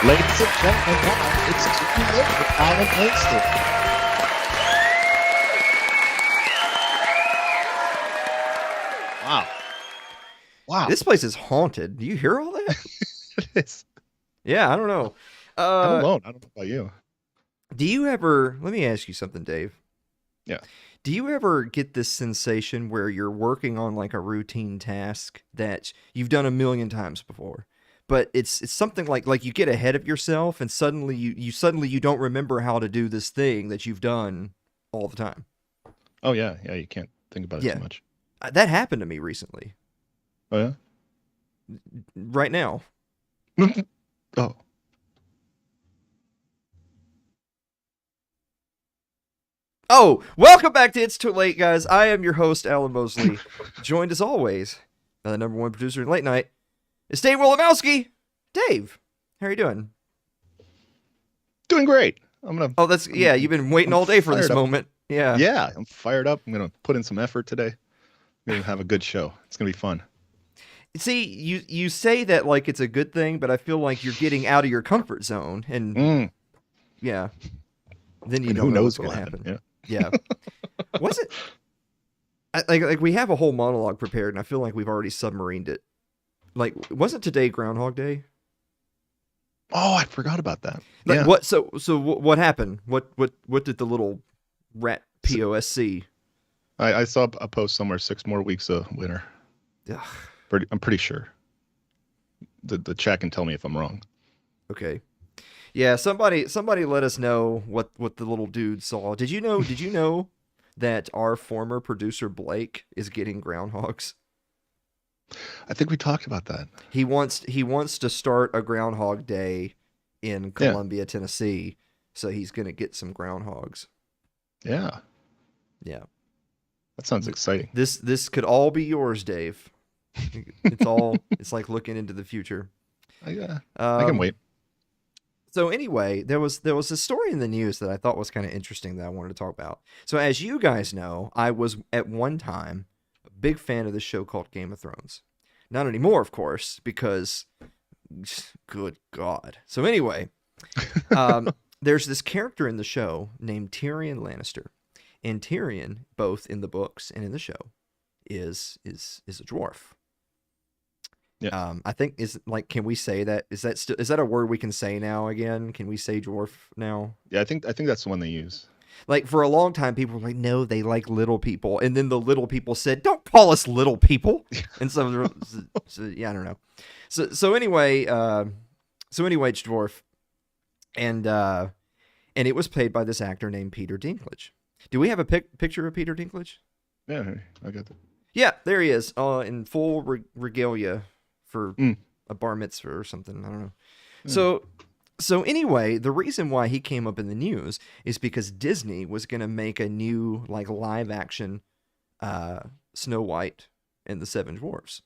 Ladies and gentlemen, now it's too late for Alan Winston. Wow. This place is haunted. Do you hear all that? It is. Yeah, I don't know. I'm alone. I don't know about you. Do you ever, let me ask you something, Dave. Yeah. Do you ever get this sensation where you're working on like a routine task that you've done a million times before, but it's something like you get ahead of yourself and suddenly you don't remember how to do this thing that you've done all the time? Oh yeah, you can't think about it too much. That happened to me recently. Oh yeah? Right now. Oh. Oh, welcome back to It's Too Late, guys. I am your host, Alan Mosley, joined as always by the number one producer in late night. It's Dave Wolomowski. Dave, how are you doing? Doing great. You've been waiting all day for this moment. Yeah. Yeah, I'm fired up. I'm going to put in some effort today. We're going to have a good show. It's going to be fun. See, you say that like it's a good thing, but I feel like you're getting out of your comfort zone, and yeah, then you don't know what's going to happen. Yeah. Was it like we have a whole monologue prepared, and I feel like we've already submarined it. Like, wasn't today Groundhog Day? Oh, I forgot about that. Like, what? So what happened? What did the little rat POS see? I saw a post somewhere 6 more weeks of winter. Ugh. I'm pretty sure. The chat can tell me if I'm wrong. Okay. Yeah, somebody let us know what the little dude saw. Did you know that our former producer Blake is getting groundhogs? I think we talked about that. He wants to start a Groundhog Day in Columbia, Tennessee, so he's going to get some groundhogs. Yeah. Yeah. That sounds exciting. This could all be yours, Dave. It's like looking into the future. I can wait. So anyway, there was a story in the news that I thought was kind of interesting that I wanted to talk about. So as you guys know, I was at one time a big fan of this show called Game of Thrones. Not anymore, of course, because good God. So anyway, there's this character in the show named Tyrion Lannister, and Tyrion, both in the books and in the show, is a dwarf. Yeah. I think can we say that? Is that a word we can say now again? Can we say dwarf now? Yeah, I think that's the one they use. Like for a long time, people were like, no, they like little people. And then the little people said, don't call us little people. And so yeah, I don't know. So anyway, it's dwarf. And it was played by this actor named Peter Dinklage. Do we have a picture of Peter Dinklage? Yeah, I got that. Yeah, there he is, in full regalia for a bar mitzvah or something. I don't know. Yeah. So anyway, the reason why he came up in the news is because Disney was going to make a new like live action Snow White and the Seven Dwarfs.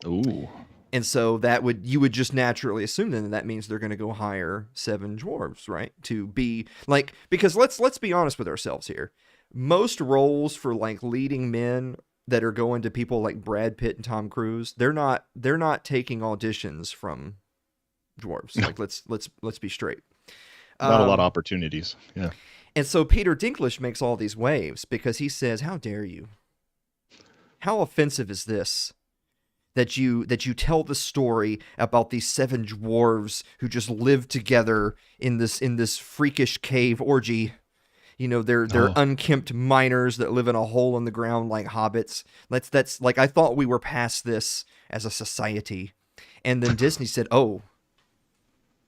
Ooh. And so you would just naturally assume then that means they're going to go hire 7 dwarves, right? To be like, because let's be honest with ourselves here. Most roles for like leading men that are going to people like Brad Pitt and Tom Cruise, they're not taking auditions from dwarves. Like let's be straight. Not a lot of opportunities. Yeah. And so Peter Dinklage makes all these waves because he says, "How dare you? How offensive is this? That you tell the story about these 7 dwarves who just live together in this freakish cave orgy. You know, they're unkempt miners that live in a hole in the ground like hobbits. That's like, I thought we were past this as a society." And then Disney said, "Oh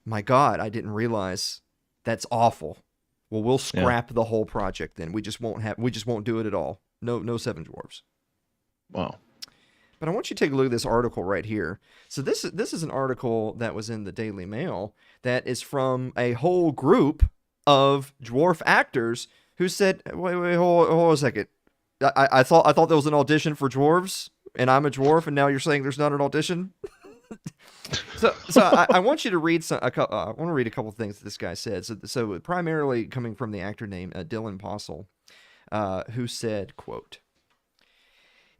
my God, I didn't realize. That's awful. Well, we'll scrap the whole project then. We just won't do it at all. No 7 dwarves." Wow. But I want you to take a look at this article right here. So this is an article that was in the Daily Mail that is from a whole group of dwarf actors Who said? Wait, hold on a second. I thought there was an audition for dwarves, and I'm a dwarf, and now you're saying there's not an audition. So I want you to read I want to read a couple of things that this guy said. So primarily coming from the actor named Dylan Postle, who said, quote,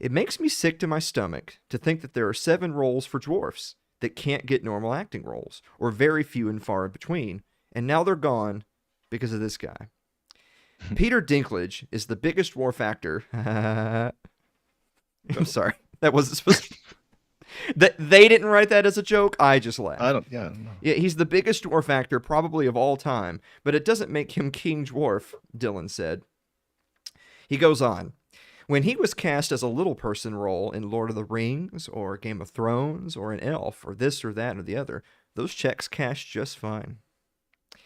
"It makes me sick to my stomach to think that there are 7 roles for dwarfs that can't get normal acting roles, or very few and far in between, and now they're gone because of this guy. Peter Dinklage is the biggest dwarf actor." I'm sorry. That wasn't supposed to... They didn't write that as a joke. I just laughed. I don't know. Yeah, he's the biggest dwarf actor probably of all time, but it doesn't make him King Dwarf, Dylan said. He goes on. When he was cast as a little person role in Lord of the Rings or Game of Thrones or an elf or this or that or the other, those checks cashed just fine.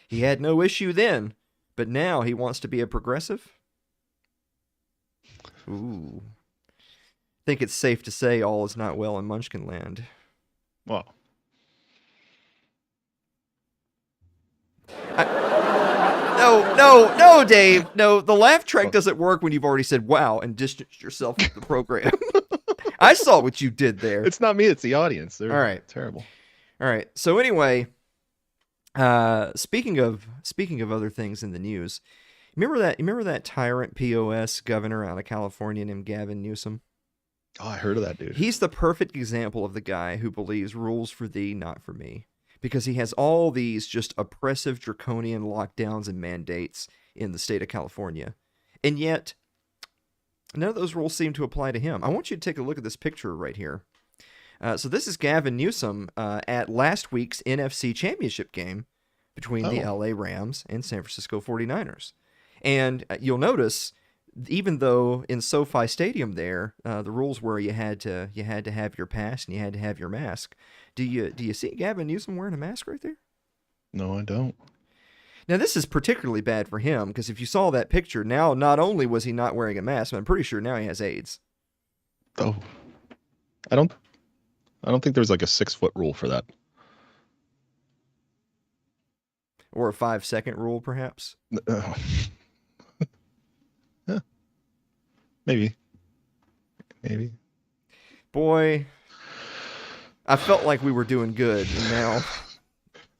He had no issue then, but now he wants to be a progressive? Ooh. I think it's safe to say all is not well in Munchkinland. Well, No, Dave. No, the laugh track doesn't work when you've already said wow and distanced yourself from the program. I saw what you did there. it's not me, it's the audience. They're All right. terrible. All right. So anyway, speaking of other things in the news, remember that tyrant POS governor out of California named Gavin Newsom? Oh, I heard of that dude. He's the perfect example of the guy who believes rules for thee, not for me. Because he has all these just oppressive, draconian lockdowns and mandates in the state of California. And yet, none of those rules seem to apply to him. I want you to take a look at this picture right here. So this is Gavin Newsom at last week's NFC Championship game between the LA Rams and San Francisco 49ers. And you'll notice, even though in SoFi Stadium there, the rules were you had to have your pass and you had to have your mask. Do you see Gavin Newsom wearing a mask right there? No, I don't. Now this is particularly bad for him because if you saw that picture, now not only was he not wearing a mask, but I'm pretty sure now he has AIDS. Oh, I don't think there's like a 6-foot rule for that. Or a 5-second rule, perhaps. Yeah. Maybe. Boy, I felt like we were doing good, and now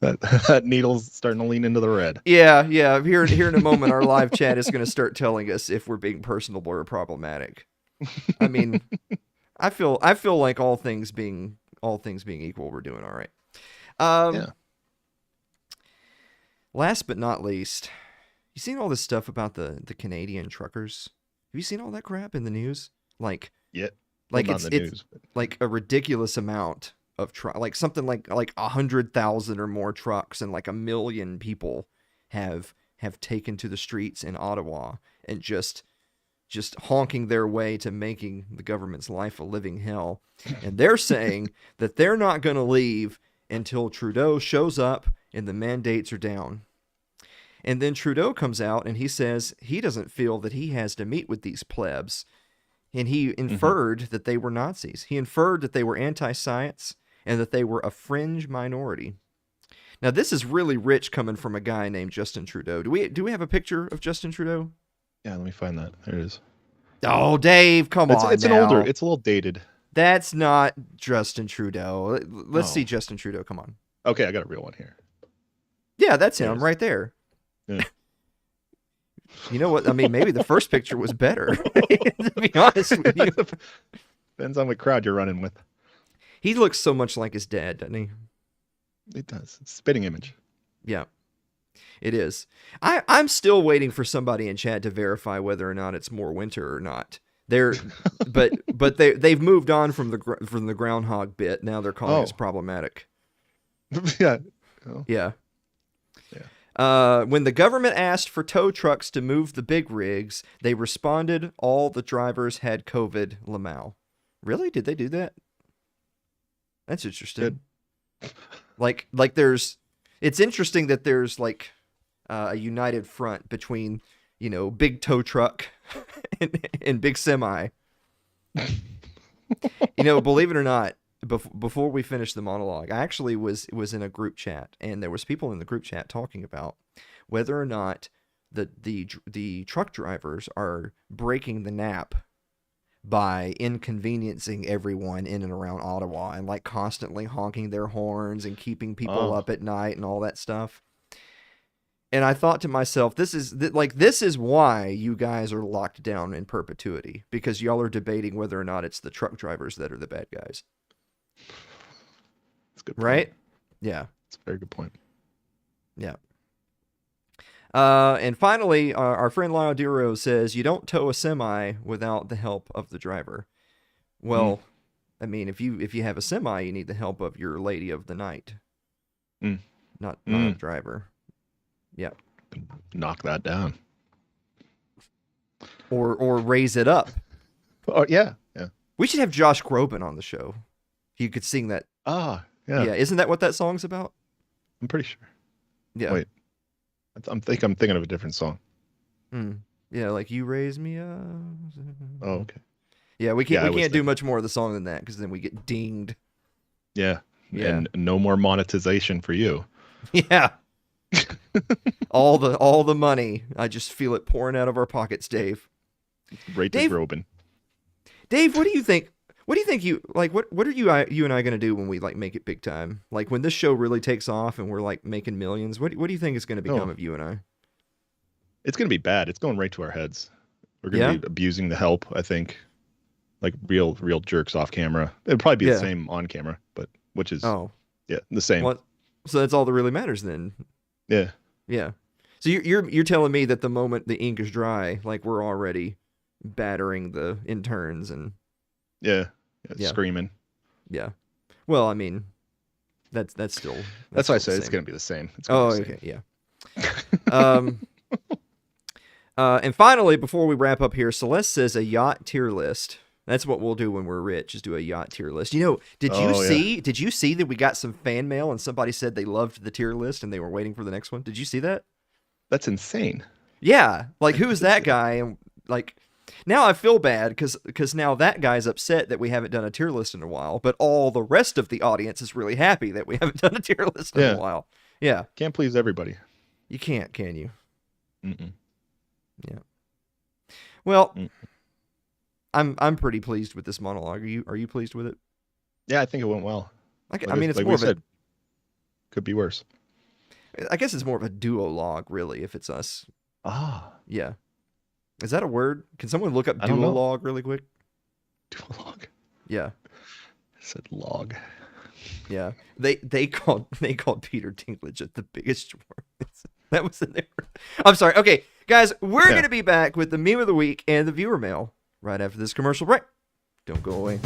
that needle's starting to lean into the red. Yeah. Here in a moment, our live chat is going to start telling us if we're being personable or problematic. I mean, I feel like all things being equal, we're doing all right. Yeah. Last but not least, you seen all this stuff about the Canadian truckers? Have you seen all that crap in the news? Like it's news, but... like a ridiculous amount of like something like 100,000 or more trucks and like 1 million people have taken to the streets in Ottawa and just honking their way to making the government's life a living hell. And they're saying that they're not going to leave until Trudeau shows up and the mandates are down. And then Trudeau comes out and he says he doesn't feel that he has to meet with these plebs. And he inferred that they were Nazis. He inferred that they were anti-science and that they were a fringe minority. Now, this is really rich coming from a guy named Justin Trudeau. Do we have a picture of Justin Trudeau? Yeah, let me find that. There it is. Oh, Dave, come on. It's now. It's a little dated. That's not Justin Trudeau. Let's see Justin Trudeau. Come on. Okay, I got a real one here. Yeah, that's him right there. Yeah. You know what? I mean, maybe the first picture was better, to be honest with you. Depends on what crowd you're running with. He looks so much like his dad, doesn't he? It does. It's a spitting image. Yeah, it is. I'm still waiting for somebody in chat to verify whether or not it's more winter or not. But they've moved on from the groundhog bit. Now they're calling us problematic. Yeah. Oh. Yeah. When the government asked for tow trucks to move the big rigs, they responded, all the drivers had COVID, Lamau. Really? Did they do that? That's interesting. Good. Like it's interesting that there's like a united front between, big tow truck and big semi. Believe it or not, before we finish the monologue, I actually was in a group chat, and there was people in the group chat talking about whether or not the truck drivers are breaking the nap by inconveniencing everyone in and around Ottawa and like constantly honking their horns and keeping people up at night and all that stuff. And I thought to myself, this is why you guys are locked down in perpetuity, because y'all are debating whether or not it's the truck drivers that are the bad guys. That's a good point. Right? Yeah. That's a very good point. Yeah. And finally, our friend Lyle Duro says, you don't tow a semi without the help of the driver. Well, I mean, if you have a semi, you need the help of your lady of the night. Not a driver. Yeah. Knock that down. Or raise it up. Oh, yeah. Yeah. We should have Josh Groban on the show. He could sing that. Ah, yeah. Yeah, isn't that what that song's about? I'm pretty sure. Yeah. Wait. I'm thinking of a different song. Yeah, like you raise me up. Oh, okay. Yeah, we can't do much more of the song than that because then we get dinged. Yeah. And no more monetization for you. Yeah. all the money. I just feel it pouring out of our pockets, Dave. Right to Groban. Dave, what do you think? What do you think what are you and I going to do when we like make it big time? Like when this show really takes off and we're like making millions, what do you think is going to become of you and I? It's going to be bad. It's going right to our heads. We're going to be abusing the help, I think. Like real jerks off camera. It'd probably be the same on camera, but which is the same. Well, so that's all that really matters then. Yeah. Yeah. So you're telling me that the moment the ink is dry, like we're already battering the interns and screaming. Yeah. Well, I mean, that's still. That's why I said it's going to be the same. Okay. Yeah. And finally, before we wrap up here, Celeste says a yacht tier list. That's what we'll do when we're rich, is do a yacht tier list. You know, did you see that we got some fan mail and somebody said they loved the tier list and they were waiting for the next one? Did you see that? That's insane. Yeah. Like, who's that guy? And like, now I feel bad because now that guy's upset that we haven't done a tier list in a while, but all the rest of the audience is really happy that we haven't done a tier list in a while. Yeah. Can't please everybody. You can't, can you? Mm-mm. Yeah. Well, I'm pretty pleased with this monologue. Are you pleased with it? Yeah, I think it went well. I mean, it's more of a... Could be worse. I guess it's more of a duologue, really, if it's us. Ah. Yeah. Is that a word? Can someone look up duologue really quick? Duologue? Yeah. I said log. Yeah. They called Peter Dinklage the biggest dwarf. That was in there. I'm sorry. Okay, guys, we're going to be back with the meme of the week and the viewer mail right after this commercial break. Don't go away.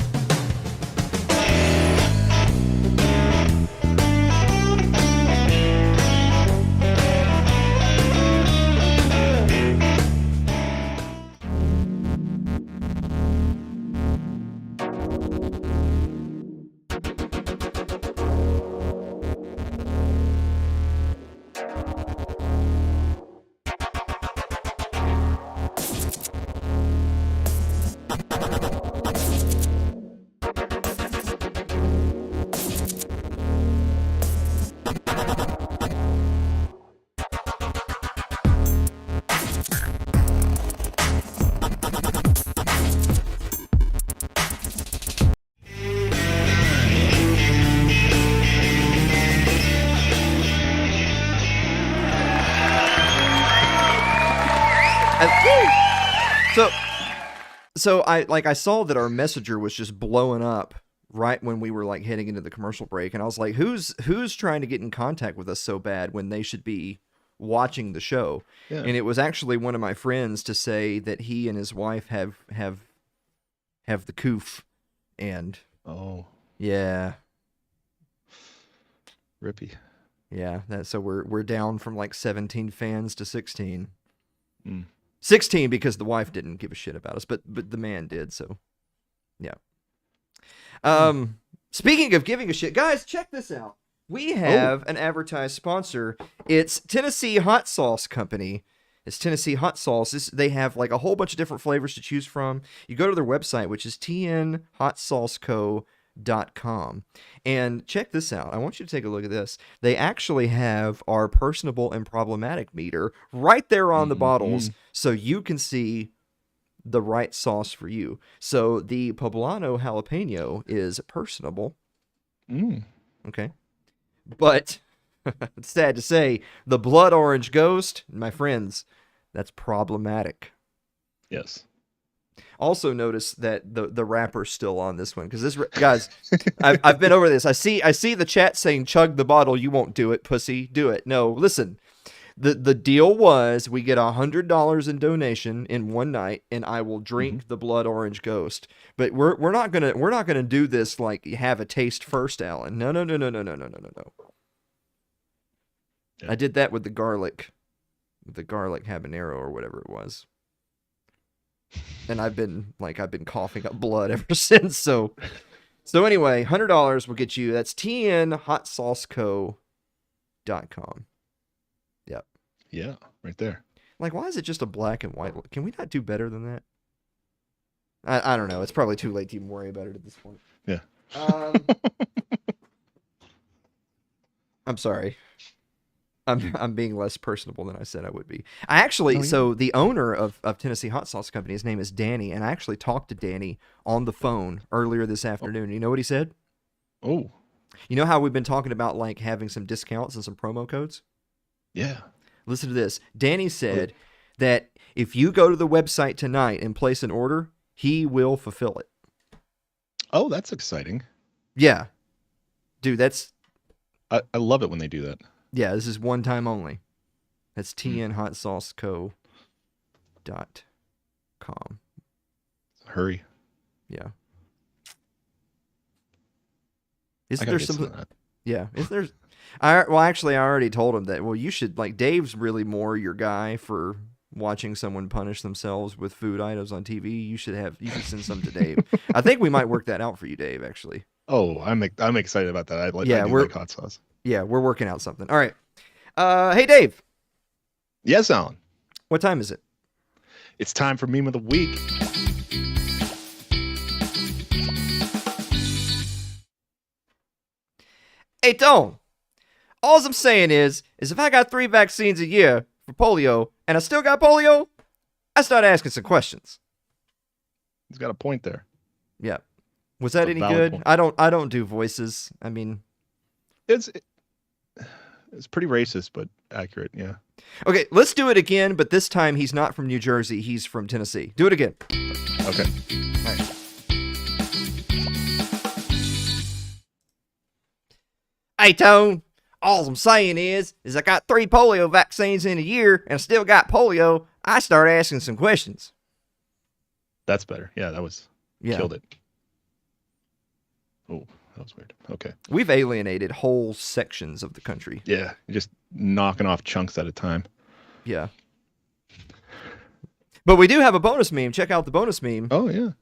So I saw that our messenger was just blowing up right when we were like heading into the commercial break, and I was like, who's trying to get in contact with us so bad when they should be watching the show? Yeah. And it was actually one of my friends to say that he and his wife have the coof, and yeah, rippy. Yeah, so we're down from like 17 fans to 16. 16 because the wife didn't give a shit about us, but the man did, so yeah. Speaking of giving a shit, guys, check this out. We have an advertised sponsor. It's Tennessee Hot Sauce Company. It's Tennessee Hot Sauce. They have like a whole bunch of different flavors to choose from. You go to their website, which is tnhotsauceco.com. com. And check this out. I want you to take a look at this. They actually have our personable and problematic meter right there on the bottles, so you can see the right sauce for you. So the poblano jalapeno is personable. Okay. But it's sad to say, the blood orange ghost, my friends, that's problematic. Yes. Also notice that the wrapper's still on this one, because this guys, I've been over this. I see the chat saying chug the bottle. You won't do it, pussy. Do it. No, listen. The deal was we get $100 in donation in one night, and I will drink the blood orange ghost. But we're not gonna do this like have a taste first, Alan. No. Yeah. I did that with the garlic habanero or whatever it was. And I've been coughing up blood ever since. So anyway, $100 will get you. That's tnhotsauceco.com. Yep. Yeah, right there. Like, why is it just a black and white? Can we not do better than that? I don't know. It's probably too late to even worry about it at this point. Yeah. I'm sorry. I'm being less personable than I said I would be. I actually, so the owner of Tennessee Hot Sauce Company, his name is Danny, and I actually talked to Danny on the phone earlier this afternoon. You know what he said? Oh. You know how we've been talking about like having some discounts and some promo codes? Yeah. Listen to this. Danny said that if you go to the website tonight and place an order, he will fulfill it. Oh, that's exciting. Yeah. Dude, that's... I love it when they do that. Yeah, this is one time only. That's tnhotsauceco.com. Hurry. Yeah. Isn't there something? Yeah. Is there? Actually, I already told him that. Well, you should, like, Dave's really more your guy for watching someone punish themselves with food items on TV. You should send some to Dave. I think we might work that out for you, Dave, actually. Oh, I'm excited about that. I like hot sauce. Yeah, we're working out something. All right. Hey, Dave. Yes, Alan. What time is it? It's time for Meme of the Week. Hey, Tone. All I'm saying is if I got 3 vaccines a year for polio and I still got polio, I start asking some questions. He's got a point there. Yeah. Was that any good? Point. I don't do voices. I mean, it's pretty racist, but accurate. Yeah. Okay, let's do it again, but this time he's not from New Jersey. He's from Tennessee. Do it again. Okay. All right. Hey, Tone. All I'm saying is I got 3 polio vaccines in a year and I still got polio. I start asking some questions. That's better. Yeah, that was... Killed it. Oh, that was weird. Okay. We've alienated whole sections of the country. Yeah, just knocking off chunks at a time. Yeah. But we do have a bonus meme. Check out the bonus meme. Oh, yeah.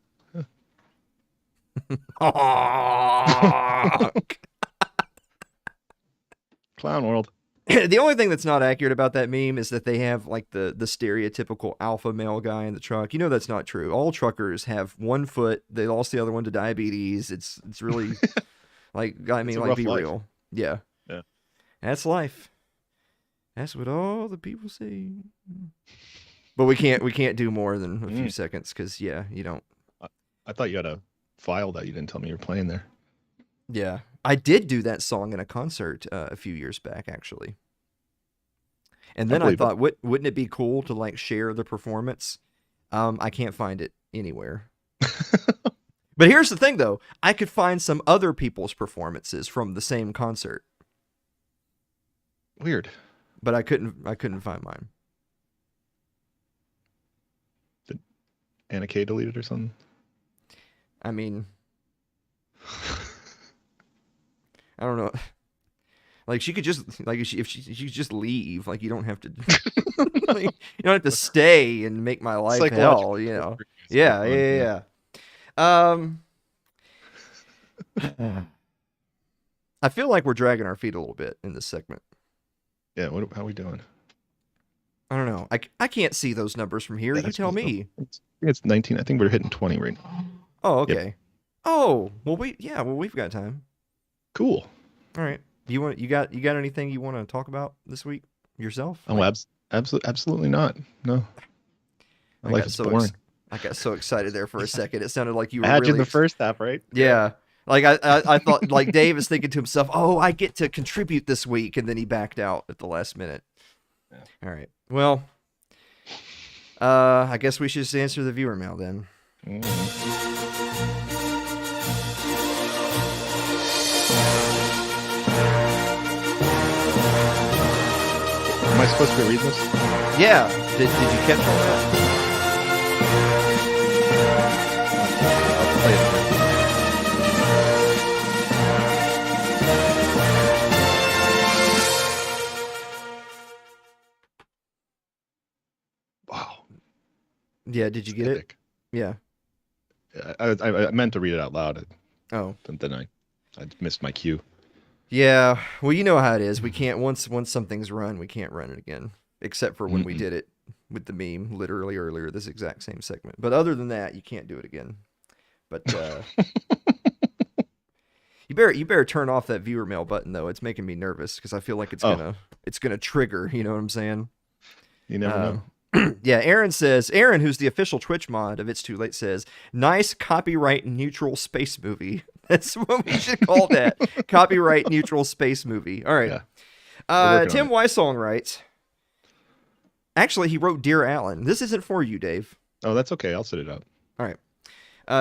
Clown world. The only thing that's not accurate about that meme is that they have like the stereotypical alpha male guy in the truck. You know that's not true. All truckers have one foot. They lost the other one to diabetes. It's really like, I mean, like, be life. real. Yeah. Yeah. That's life. That's what all the people say. But we can't do more than a few seconds because you don't. I thought you had a file that you didn't tell me you were playing there. Yeah. I did do that song in a concert a few years back, actually. And then I thought, wouldn't it be cool to like share the performance? I can't find it anywhere. But here's the thing, though. I could find some other people's performances from the same concert. Weird. But I couldn't find mine. Did Anna Kay delete it or something? I mean... I don't know. Like, she could just, like, if she could just leave. Like, you don't have to, like, you don't have to stay and make my life hell, you know. Yeah. I feel like we're dragging our feet a little bit in this segment. Yeah, how are we doing? I don't know. I can't see those numbers from here. You tell me. It's 19. I think we're hitting 20 right now. Oh, okay. Oh, well, we've got time. Cool. All right. You got anything you want to talk about this week yourself? Oh, absolutely not. No. My life is boring. I got so excited there for a second. It sounded like you I were had you in really the first half, right? Yeah. Like I thought like Dave is thinking to himself, "Oh, I get to contribute this week," and then he backed out at the last minute. Yeah. All right. Well, I guess we should just answer the viewer mail then. Mm. Am I supposed to read this? Yeah. Did you catch all that? I'll play it. Wow. Yeah, did you get it? Yeah. I meant to read it out loud. Oh. Then I missed my cue. Yeah. Well, you know how it is. We can't once something's run, we can't run it again. Except for when we did it with the meme literally earlier, this exact same segment. But other than that, you can't do it again. But you better turn off that viewer mail button though. It's making me nervous because I feel like it's gonna trigger, you know what I'm saying? You never know. Yeah, Aaron, who's the official Twitch mod of It's Too Late, says, nice copyright neutral space movie. That's what we should call that. Copyright neutral space movie. All right. Yeah. Tim Weissong writes, actually, he wrote Dear Alan. This isn't for you, Dave. Oh, that's okay. I'll set it up. All right.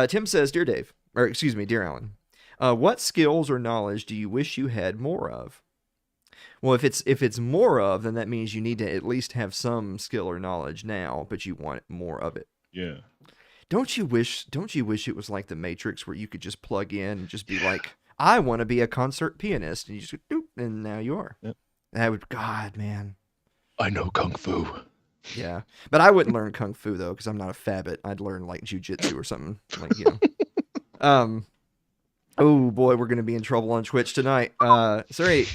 Tim says, Dear Alan, what skills or knowledge do you wish you had more of? Well, if it's more of, then that means you need to at least have some skill or knowledge now, but you want more of it. Yeah. Don't you wish it was like the Matrix where you could just plug in and just be like, I want to be a concert pianist, and you just go, doop, and now you are. Yep. That would, God, man. I know Kung Fu. Yeah. But I wouldn't learn Kung Fu though, because I'm not a fabbit. I'd learn like jujitsu or something. Like, you know. Oh boy, we're gonna be in trouble on Twitch tonight. Sorry.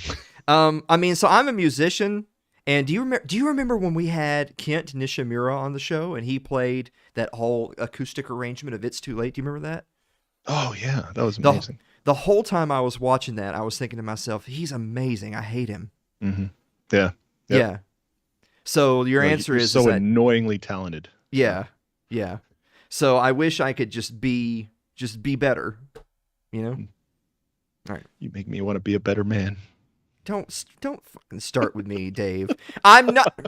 I mean, so I'm a musician, and do you remember when we had Kent Nishimura on the show, and he played that whole acoustic arrangement of It's Too Late? Do you remember that? Oh yeah, that was amazing. The whole time I was watching that, I was thinking to myself, he's amazing. I hate him. Mm-hmm. Yeah. Yep. Yeah. So your answer is so annoyingly talented. Yeah. Yeah. So I wish I could just be better. You know? All right. You make me want to be a better man. Don't fucking start with me, Dave. I'm not.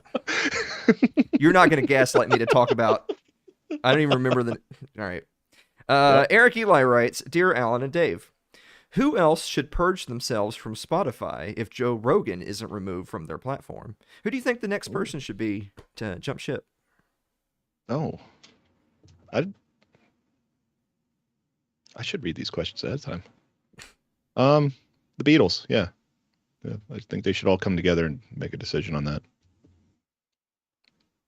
You're not going to gaslight me to talk about. I don't even remember the. All right. Eric Eli writes, Dear Alan and Dave, who else should purge themselves from Spotify if Joe Rogan isn't removed from their platform? Who do you think the next person should be to jump ship? Oh, I should read these questions ahead of time. The Beatles, yeah. I think they should all come together and make a decision on that.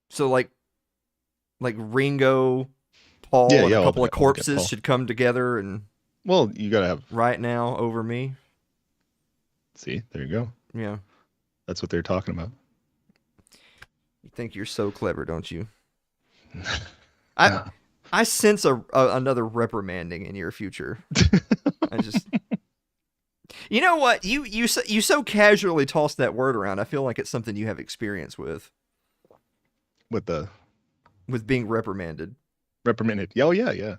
So like Ringo, Paul, and a couple of corpses should come together and. Well, you gotta have Right Now Over Me. See, there you go. Yeah, that's what they're talking about. You think you're so clever, don't you? I sense another reprimanding in your future. I just. You know what? You so casually toss that word around. I feel like it's something you have experience with. With being reprimanded. Reprimanded. Oh yeah, yeah.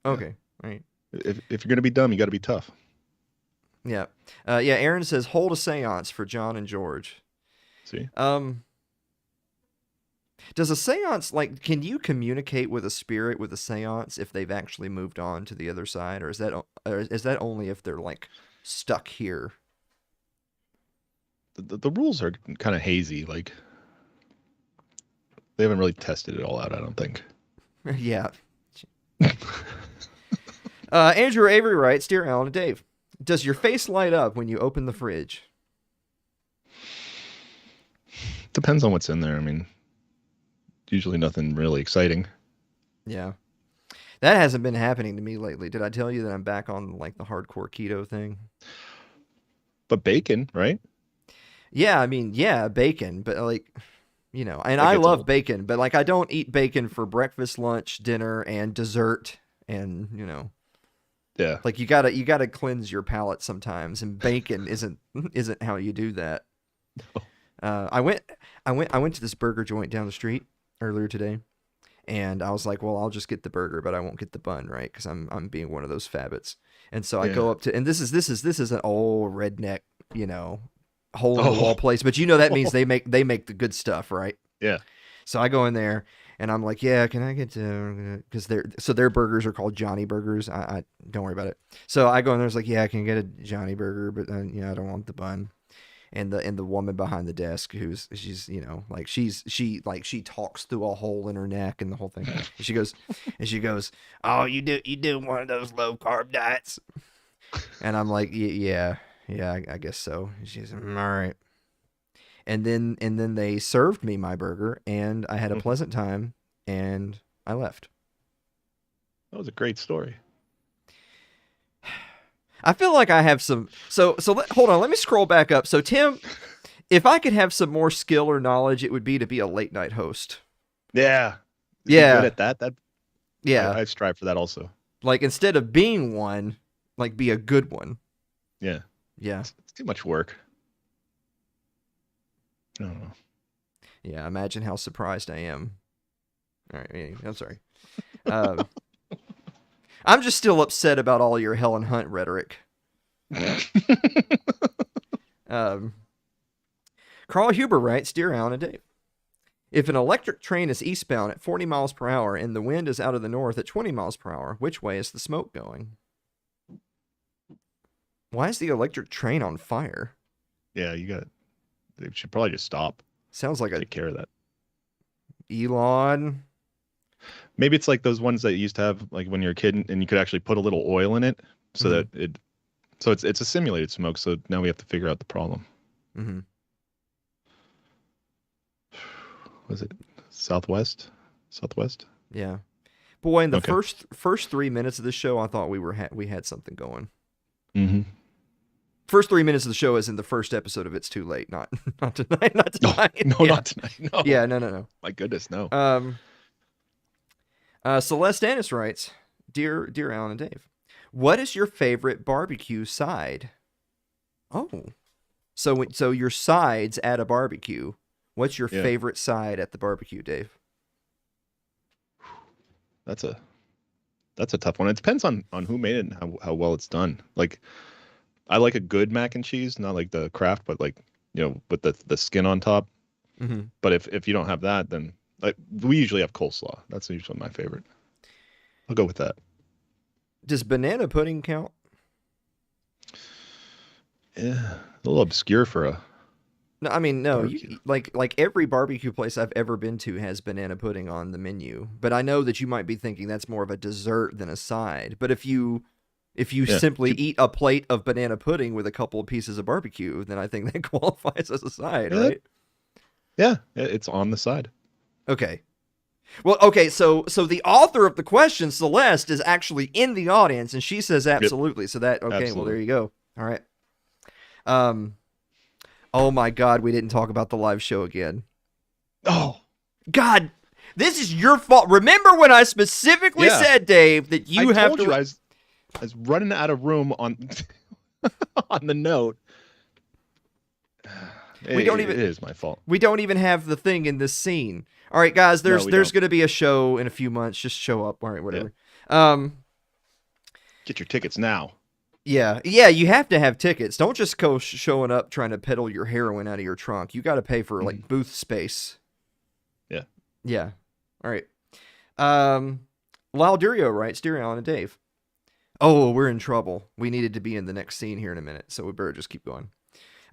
Okay, right. If you're gonna be dumb, you got to be tough. Yeah. Yeah. Aaron says hold a séance for John and George. See. Does a séance can you communicate with a spirit with a séance if they've actually moved on to the other side, or is that only if they're like stuck here? The rules are kind of hazy. Like they haven't really tested it all out, I don't think. Yeah. Andrew Avery writes, Dear Alan and Dave, does your face light up when you open the fridge? Depends on what's in there. I mean, usually nothing really exciting. Yeah. That hasn't been happening to me lately. Did I tell you that I'm back on like the hardcore keto thing? But bacon, right? Yeah, I mean, yeah, bacon, but like, you know, and I love bacon, but like I don't eat bacon for breakfast, lunch, dinner, and dessert, and you know. Yeah. Like you gotta cleanse your palate sometimes, and bacon isn't how you do that. I went to this burger joint down the street earlier today, and I was like, well, I'll just get the burger, but I won't get the bun, right? Because I'm being one of those fabbits. And so I Yeah. go up to, and this is an old redneck, hole in the wall Oh. place, but that means they make the good stuff, right? Yeah. So I go in there and I'm like, yeah, can I get to, because their burgers are called Johnny Burgers. I don't worry about it. So I go in there, it's like, yeah, I can get a Johnny Burger, but I don't want the bun. And the woman behind the desk, she's like she talks through a hole in her neck and the whole thing. And she goes, oh, you do one of those low carb diets? And I'm like, yeah, I guess so. And she's all right. And then they served me my burger, and I had a pleasant time, and I left. That was a great story. I feel like I have some. Hold on. Let me scroll back up. So Tim, if I could have some more skill or knowledge, it would be to be a late night host. Yeah. Yeah. Good at that. Yeah. I strive for that also. Like instead of being one, like be a good one. Yeah. Yeah. It's too much work. I don't know. Yeah. Imagine how surprised I am. All right. Anyway, I'm sorry. I'm just still upset about all your Helen Hunt rhetoric. Carl Huber writes, Dear Alan and Dave, if an electric train is eastbound at 40 miles per hour and the wind is out of the north at 20 miles per hour, which way is the smoke going? Why is the electric train on fire? Yeah, they should probably just stop. Sounds like take care of that. Elon. Maybe it's like those ones that you used to have, like when you're a kid, and you could actually put a little oil in it, so that it's a simulated smoke. So now we have to figure out the problem. Mm-hmm. Was it Southwest? Yeah. Boy, in the first 3 minutes of the show, I thought we had something going. Mm-hmm. First 3 minutes of the show is in the first episode of It's Too Late, not tonight. Not tonight. No, not tonight. No. Yeah, no. My goodness, no. Celeste Annis writes, Dear Alan and Dave, what is your favorite barbecue side? Oh, so your sides at a barbecue. What's your favorite side at the barbecue, Dave? That's a tough one. It depends on who made it and how well it's done. Like, I like a good mac and cheese, not like the Kraft, but like, with the skin on top. Mm-hmm. But if you don't have that, then we usually have coleslaw. That's usually my favorite. I'll go with that. Does banana pudding count? Yeah, a little obscure for a. No, I mean no. Like every barbecue place I've ever been to has banana pudding on the menu. But I know that you might be thinking that's more of a dessert than a side. But if you simply eat a plate of banana pudding with a couple of pieces of barbecue, then I think that qualifies as a side, right? Yeah, it's on the side. Okay. Well, okay, so the author of the question, Celeste, is actually in the audience, and she says absolutely. Yep. So that, okay, absolutely. Well, there you go. All right. Oh my God, we didn't talk about the live show again. Oh. God, this is your fault. Remember when I specifically said, Dave, that you have to... I was running out of room on on the note. It is my fault. We don't even have the thing in this scene. All right, guys, there's going to be a show in a few months. Just show up. All right, whatever. Yeah. Get your tickets now. Yeah, you have to have tickets. Don't just go showing up trying to peddle your heroin out of your trunk. You got to pay for like booth space. Yeah. Yeah. All right. Lyle Durio writes, Dear Alan and Dave. Oh, we're in trouble. We needed to be in the next scene here in a minute, so we better just keep going.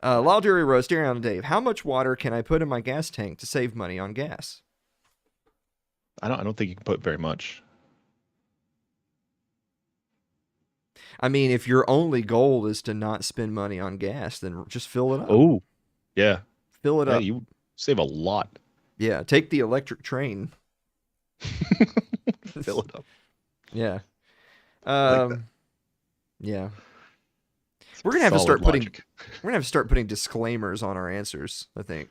Lyle Durio writes, Dear Alan and Dave, how much water can I put in my gas tank to save money on gas? I don't think you can put very much. I mean, if your only goal is to not spend money on gas, then just fill it up. Oh, yeah. Fill it up. You save a lot. Yeah, take the electric train. Fill it up. Yeah. Yeah. Some We're gonna have to start logic. putting disclaimers on our answers, I think.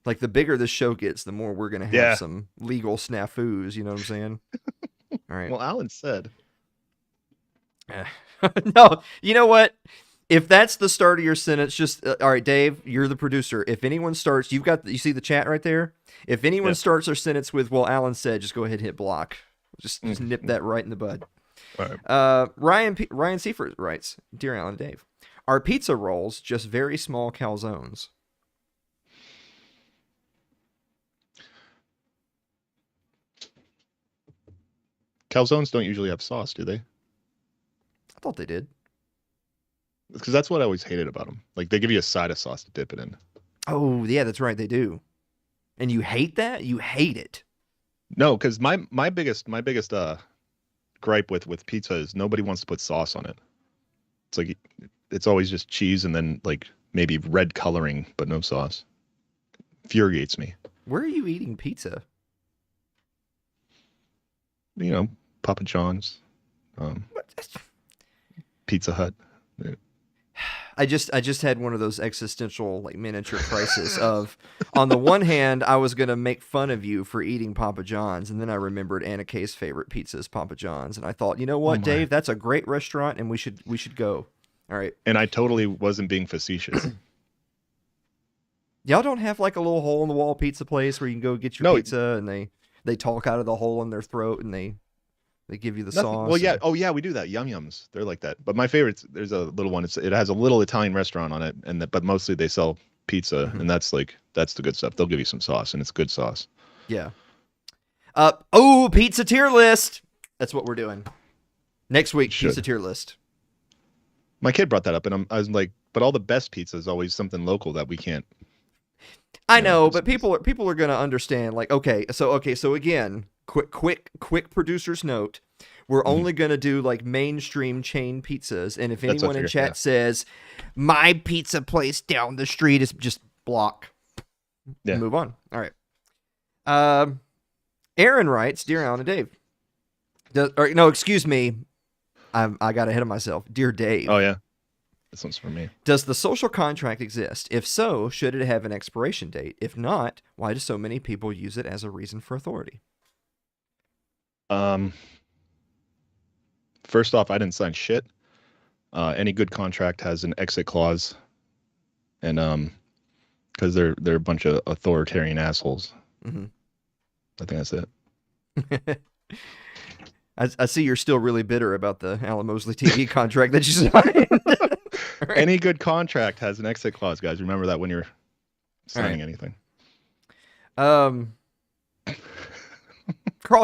Like the bigger this show gets, the more we're gonna have some legal snafus, you know what I'm saying? All right. Well, Alan said. No, you know what? If that's the start of your sentence, just all right, Dave. You're the producer. If anyone starts, you see the chat right there. If anyone starts their sentence with "Well, Alan said," just go ahead and hit block. Just nip that right in the bud. All right. Ryan Seifert writes, "Dear Alan and Dave, are pizza rolls just very small calzones?" Calzones don't usually have sauce, do they? I thought they did. Because that's what I always hated about them. Like they give you a side of sauce to dip it in. Oh yeah, that's right, they do. And you hate that? You hate it? No, because my biggest gripe with pizza is nobody wants to put sauce on it. It's like it's always just cheese and then like maybe red coloring, but no sauce. Infuriates me. Where are you eating pizza? You know, Papa John's, Pizza Hut. I just had one of those existential like miniature crisis of, on the one hand, I was gonna make fun of you for eating Papa John's, and then I remembered Anna Kay's favorite pizza is Papa John's, and I thought, you know what, Dave, that's a great restaurant, and we should go. All right. And I totally wasn't being facetious. Y'all don't have like a little hole in the wall pizza place where you can go get your pizza and they talk out of the hole in their throat and they give you the sauce. Well, yeah. Oh, yeah, we do that. Yum Yums. They're like that. But my favorite, there's a little one. It has a little Italian restaurant on it, but mostly they sell pizza, and that's the good stuff. They'll give you some sauce, and it's good sauce. Yeah. Pizza tier list. That's what we're doing next week. Pizza tier list. My kid brought that up, and I was like, but all the best pizza is always something local that we can't. I know, but people are gonna understand. Like, so again, quick producer's note. We're only gonna do like mainstream chain pizzas, and if anyone in chat says my pizza place down the street is, just block. Yeah. Move on. All right. Aaron writes, "Dear Alan and Dave." No, excuse me. I got ahead of myself. Dear Dave. Oh yeah. This one's for me. Does the social contract exist? If so, should it have an expiration date? If not, why do so many people use it as a reason for authority? First off, I didn't sign shit. Any good contract has an exit clause, and because they're a bunch of authoritarian assholes. Mm-hmm. I think that's it. I see you're still really bitter about the Alan Mosley TV contract that you signed. Right. Any good contract has an exit clause, guys. Remember that when you're signing anything. Carl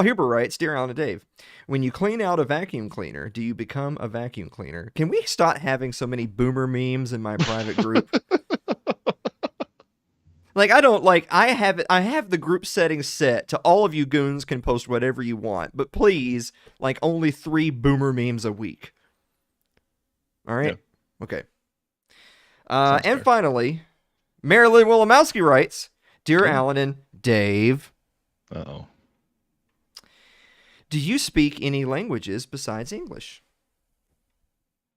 Huber writes, "Dear Alan and Dave, when you clean out a vacuum cleaner, do you become a vacuum cleaner?" Can we stop having so many boomer memes in my private group? Like, I have the group settings set to all of you goons can post whatever you want, but please, like, only 3 boomer memes a week. All right? Yeah. Okay. And finally, Marilyn Wilimowski writes, "Dear Alan and Dave." Uh-oh. "Do you speak any languages besides English?"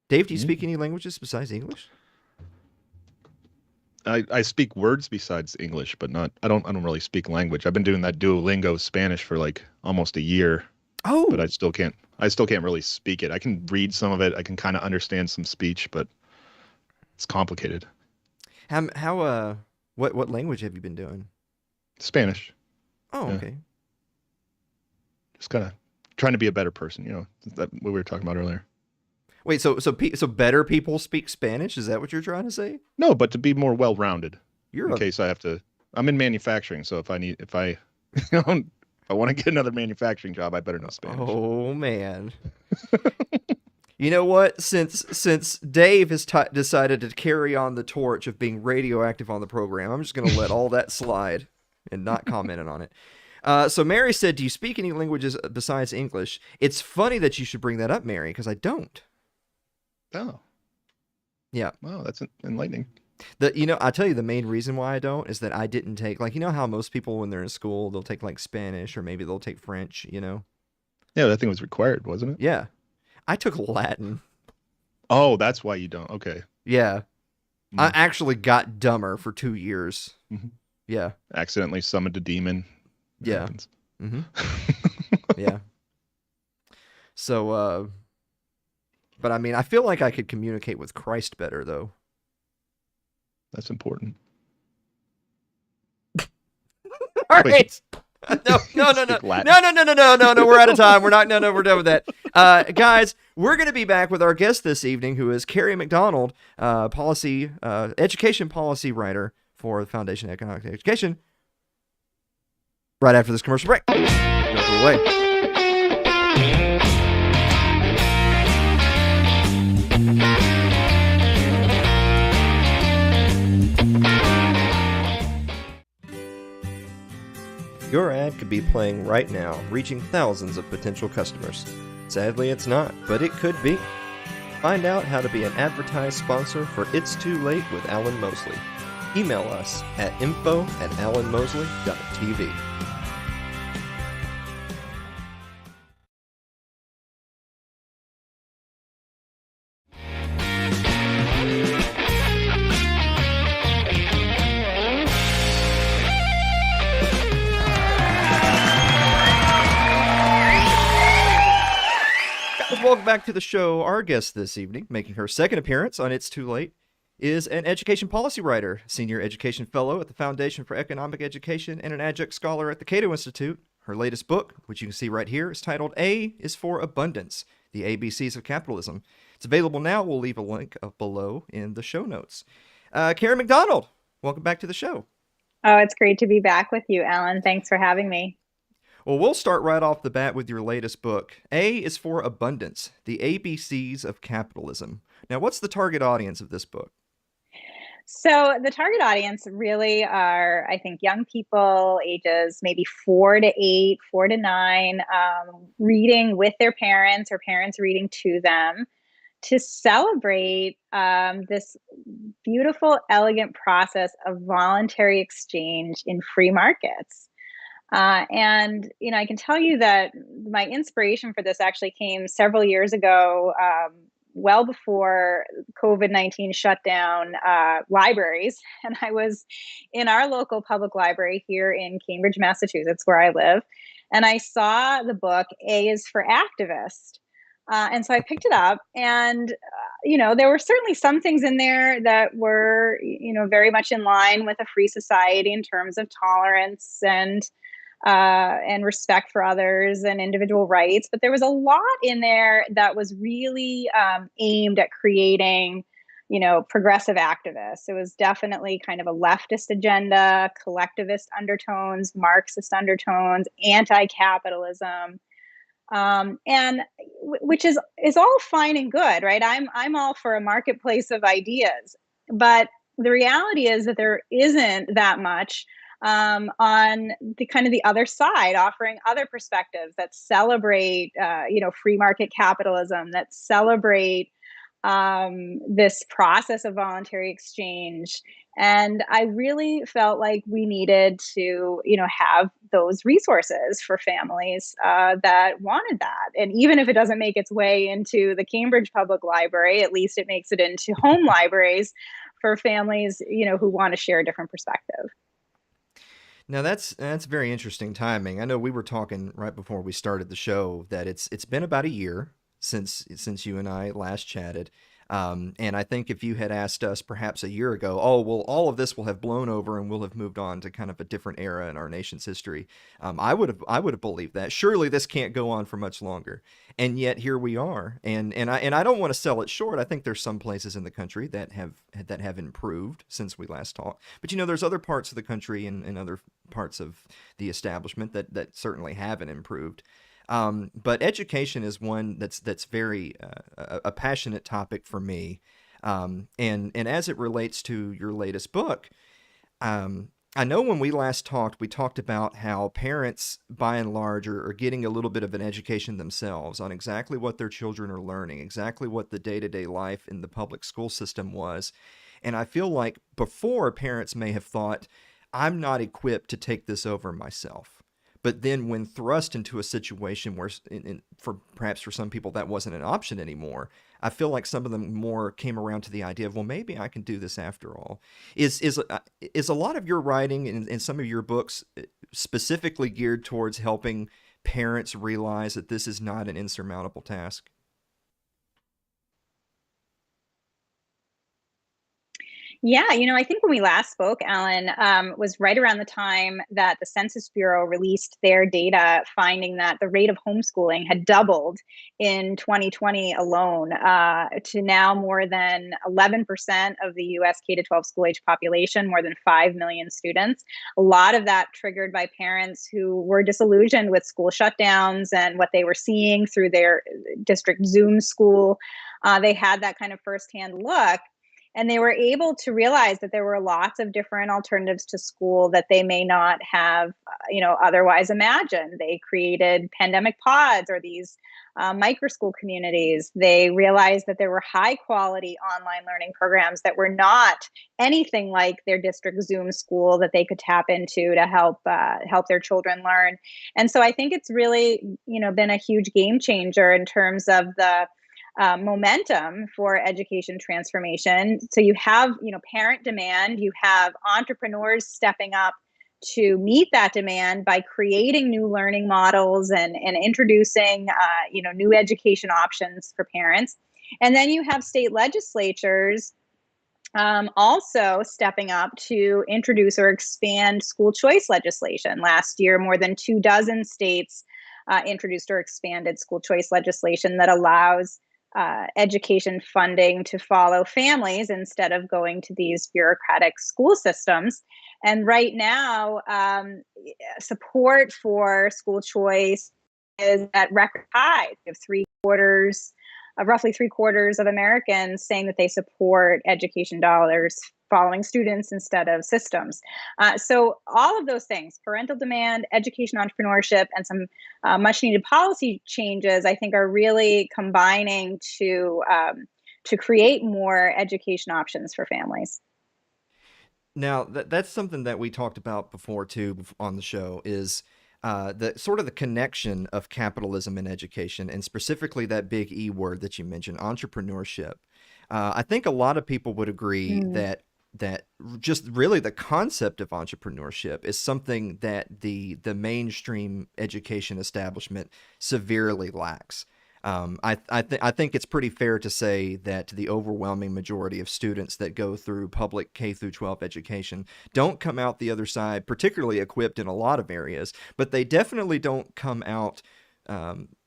Dave, do you speak any languages besides English? I speak words besides English, but I don't really speak language. I've been doing that Duolingo Spanish for like almost a year. Oh. But I still can't really speak it. I can read some of it. I can kind of understand some speech, but it's complicated. What language have you been doing? Spanish. Oh, yeah. Okay. Just kind of trying to be a better person, that what we were talking about earlier. Wait, so better people speak Spanish? Is that what you're trying to say? No, but to be more well-rounded. Case I have to. I'm in manufacturing, so if I want to get another manufacturing job, I better know Spanish. Oh man. You know what? Since Dave has decided to carry on the torch of being radioactive on the program, I'm just going to let all that slide and not comment on it. So Mary said, "Do you speak any languages besides English?" It's funny that you should bring that up, Mary, because I don't. Oh. Yeah. Wow, that's enlightening. I tell you, the main reason why I don't is that I didn't take, like, how most people when they're in school, they'll take like Spanish or maybe they'll take French, Yeah, that thing was required, wasn't it? Yeah. I took Latin. Oh, that's why you don't. Okay. Yeah. Mm. I actually got dumber for 2 years. Mm-hmm. Yeah. Accidentally summoned a demon. Yeah. Mm-hmm. Yeah. So, But I mean, I feel like I could communicate with Christ better, though. That's important. All right. No. We're out of time. We're done with that. Guys, we're going to be back with our guest this evening, who is Carrie McDonald, education policy writer for the Foundation of Economic Education. Right after this commercial break. Don't go away. Your ad could be playing right now, reaching thousands of potential customers. Sadly, it's not, but it could be. Find out how to be an advertised sponsor for It's Too Late with Alan Mosley. Email us at info@alanmosley.tv. Welcome back to the show. Our guest this evening, making her second appearance on It's Too Late, is an education policy writer, senior education fellow at the Foundation for Economic Education, and an adjunct scholar at the Cato Institute. Her latest book, which you can see right here, is titled A is for Abundance, the ABCs of Capitalism. It's available now. We'll leave a link up below in the show notes. Carrie McDonald, welcome back to the show. Oh, it's great to be back with you, Alan. Thanks for having me. Well, we'll start right off the bat with your latest book. A is for Abundance, the ABCs of Capitalism. Now, what's the target audience of this book? So the target audience really are, I think, young people ages maybe 4 to 8, 4 to 9, reading with their parents or parents reading to them to celebrate this beautiful, elegant process of voluntary exchange in free markets. And, I can tell you that my inspiration for this actually came several years ago, well before COVID-19 shut down libraries. And I was in our local public library here in Cambridge, Massachusetts, where I live. And I saw the book, A is for Activist. And so I picked it up and, there were certainly some things in there that were, very much in line with a free society in terms of tolerance and respect for others and individual rights. But there was a lot in there that was really aimed at creating, progressive activists. It was definitely kind of a leftist agenda, collectivist undertones, Marxist undertones, anti-capitalism. And which is all fine and good, right? I'm all for a marketplace of ideas, but the reality is that there isn't that much on the kind of the other side, offering other perspectives that celebrate, free market capitalism, that celebrate this process of voluntary exchange. And I really felt like we needed to, have those resources for families that wanted that. And even if it doesn't make its way into the Cambridge Public Library, at least it makes it into home libraries for families, who want to share a different perspective. Now that's very interesting timing. I know we were talking right before we started the show that it's been about a year since you and I last chatted. And I think if you had asked us perhaps a year ago, oh, well, all of this will have blown over and we'll have moved on to kind of a different era in our nation's history, I would have believed that. Surely this can't go on for much longer. And yet here we are. And I don't want to sell it short. I think there's some places in the country that have improved since we last talked. But there's other parts of the country and other parts of the establishment that certainly haven't improved. But education is one that's very a passionate topic for me, and as it relates to your latest book, I know when we last talked, we talked about how parents, by and large, are getting a little bit of an education themselves on exactly what their children are learning, exactly what the day-to-day life in the public school system was, and I feel like before parents may have thought, I'm not equipped to take this over myself. But then when thrust into a situation where, perhaps for some people, that wasn't an option anymore, I feel like some of them more came around to the idea of, well, maybe I can do this after all. Is a lot of your writing and some of your books specifically geared towards helping parents realize that this is not an insurmountable task? Yeah, I think when we last spoke, Alan, was right around the time that the Census Bureau released their data, finding that the rate of homeschooling had doubled in 2020 alone, to now more than 11% of the US K to 12 school age population, more than 5 million students. A lot of that triggered by parents who were disillusioned with school shutdowns and what they were seeing through their district Zoom school. They had that kind of firsthand look, and they were able to realize that there were lots of different alternatives to school that they may not have otherwise imagined. They created pandemic pods, or these micro school communities. They realized that there were high quality online learning programs that were not anything like their district Zoom school that they could tap into to help their children learn. And so I think it's really been a huge game changer in terms of the momentum for education transformation. So you have, parent demand, you have entrepreneurs stepping up to meet that demand by creating new learning models and introducing, new education options for parents. And then you have state legislatures also stepping up to introduce or expand school choice legislation. Last year, more than 24 states introduced or expanded school choice legislation that allows education funding to follow families instead of going to these bureaucratic school systems. And right now, support for school choice is at record highs. We have roughly three quarters of Americans saying that they support education dollars following students instead of systems. So all of those things, parental demand, education entrepreneurship, and some much needed policy changes, I think are really combining to create more education options for families. Now, that's something that we talked about before too on the show, is the sort of the connection of capitalism and education, and specifically that big E word that you mentioned, entrepreneurship. I think a lot of people would agree that just really the concept of entrepreneurship is something that the mainstream education establishment severely lacks. I think it's pretty fair to say that the overwhelming majority of students that go through public K through 12 education don't come out the other side particularly equipped in a lot of areas, but they definitely don't come out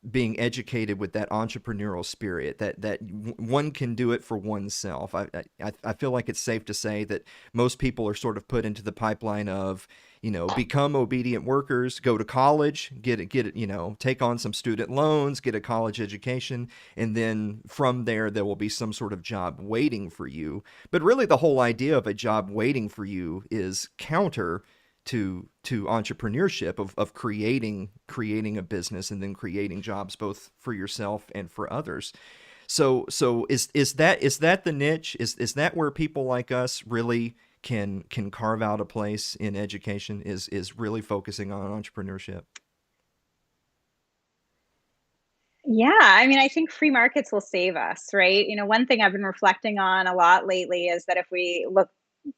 being educated with that entrepreneurial spirit that one can do it for oneself. I feel like it's safe to say that most people are sort of put into the pipeline of, become obedient workers, go to college, get it, take on some student loans, get a college education, and then from there will be some sort of job waiting for you. But really, the whole idea of a job waiting for you is counter to entrepreneurship, of creating a business and then creating jobs both for yourself and for others. So is that the niche? Is that where people like us really can carve out a place in education, is really focusing on entrepreneurship? Yeah, I mean, I think free markets will save us, right? One thing I've been reflecting on a lot lately is that if we look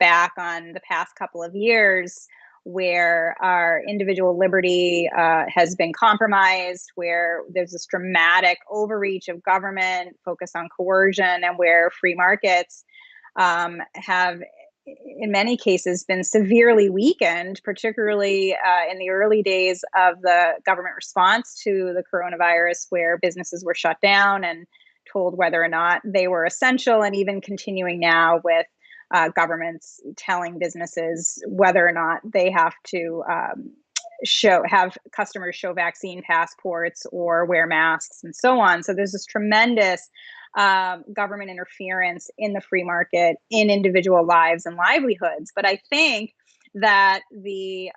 back on the past couple of years, where our individual liberty has been compromised, where there's this dramatic overreach of government, focus on coercion, and where free markets have, in many cases, been severely weakened, particularly in the early days of the government response to the coronavirus, where businesses were shut down and told whether or not they were essential, and even continuing now with governments telling businesses whether or not they have to have customers show vaccine passports or wear masks and so on. So there's this tremendous government interference in the free market, in individual lives and livelihoods. But I think that the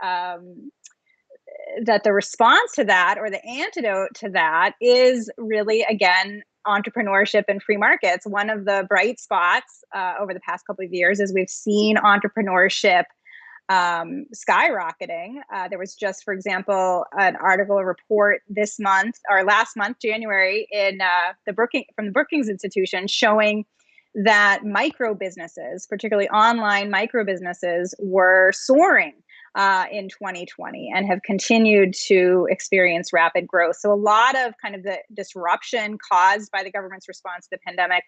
response to that, or the antidote to that, is really, again, entrepreneurship and free markets. One of the bright spots over the past couple of years is we've seen entrepreneurship skyrocketing. There was just, for example, an article, a report this month, or last month, January, in from the Brookings Institution, showing that micro businesses, particularly online micro businesses, were soaring in 2020 and have continued to experience rapid growth. So a lot of kind of the disruption caused by the government's response to the pandemic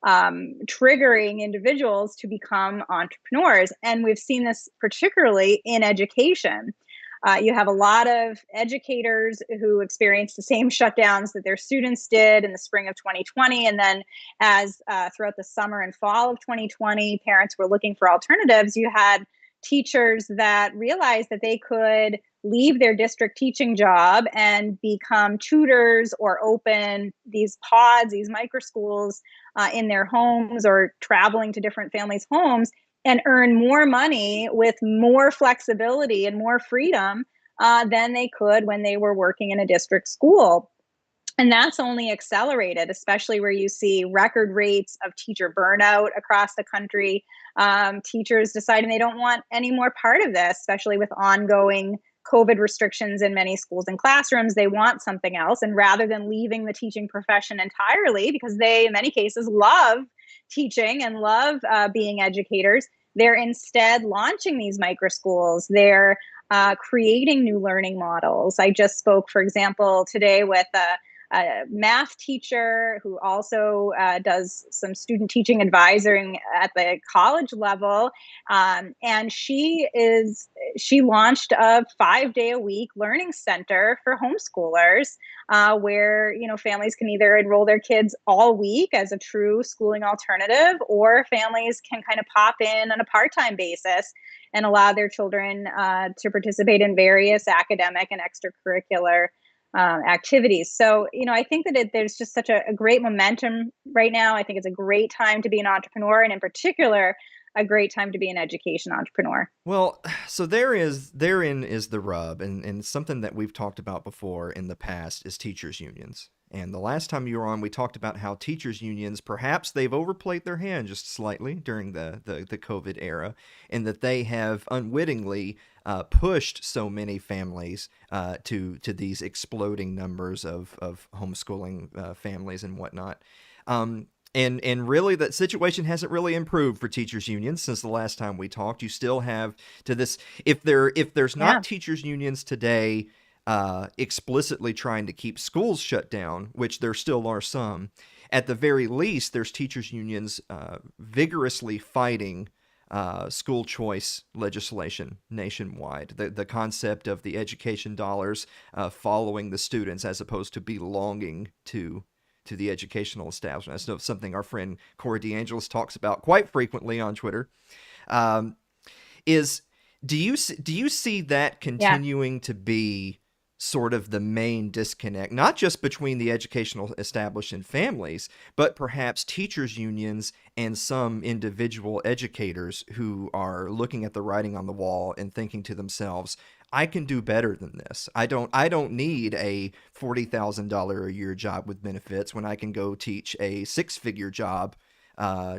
triggering individuals to become entrepreneurs. And we've seen this particularly in education. You have a lot of educators who experienced the same shutdowns that their students did in the spring of 2020. And then, as throughout the summer and fall of 2020, parents were looking for alternatives. You had teachers that realized that they could leave their district teaching job and become tutors or open these pods, these micro schools in their homes or traveling to different families' homes and earn more money with more flexibility and more freedom than they could when they were working in a district school. And that's only accelerated, especially where you see record rates of teacher burnout across the country. Teachers deciding they don't want any more part of this, especially with ongoing COVID restrictions in many schools and classrooms. They want something else. And rather than leaving the teaching profession entirely, because they, in many cases, love teaching and love being educators, they're instead launching these micro schools. They're creating new learning models. I just spoke, for example, today with a math teacher who also does some student teaching advising at the college level. And she launched a 5-day-a-week learning center for homeschoolers where, families can either enroll their kids all week as a true schooling alternative, or families can kind of pop in on a part-time basis and allow their children to participate in various academic and extracurricular activities. So, I think that there's just such a great momentum right now. I think it's a great time to be an entrepreneur, and in particular, a great time to be an education entrepreneur. Well, so therein is the rub, and something that we've talked about before in the past is teachers' unions. And the last time you were on, we talked about how teachers' unions, perhaps they've overplayed their hand just slightly during the COVID era, and that they have unwittingly pushed so many families to these exploding numbers of homeschooling families and whatnot. And really, that situation hasn't really improved for teachers' unions since the last time we talked. You still have to this, if there's not teachers' unions today explicitly trying to keep schools shut down, which there still are some, at the very least, there's teachers' unions vigorously fighting school choice legislation nationwide. The concept of the education dollars following the students as opposed to belonging to the educational establishment. That's something our friend Corey DeAngelis talks about quite frequently on Twitter. Do you see that continuing to be sort of the main disconnect, not just between the educational establishment and families, but perhaps teachers' unions and some individual educators who are looking at the writing on the wall and thinking to themselves, I can do better than this. I don't need a $40,000 a year job with benefits when I can go teach a 6-figure job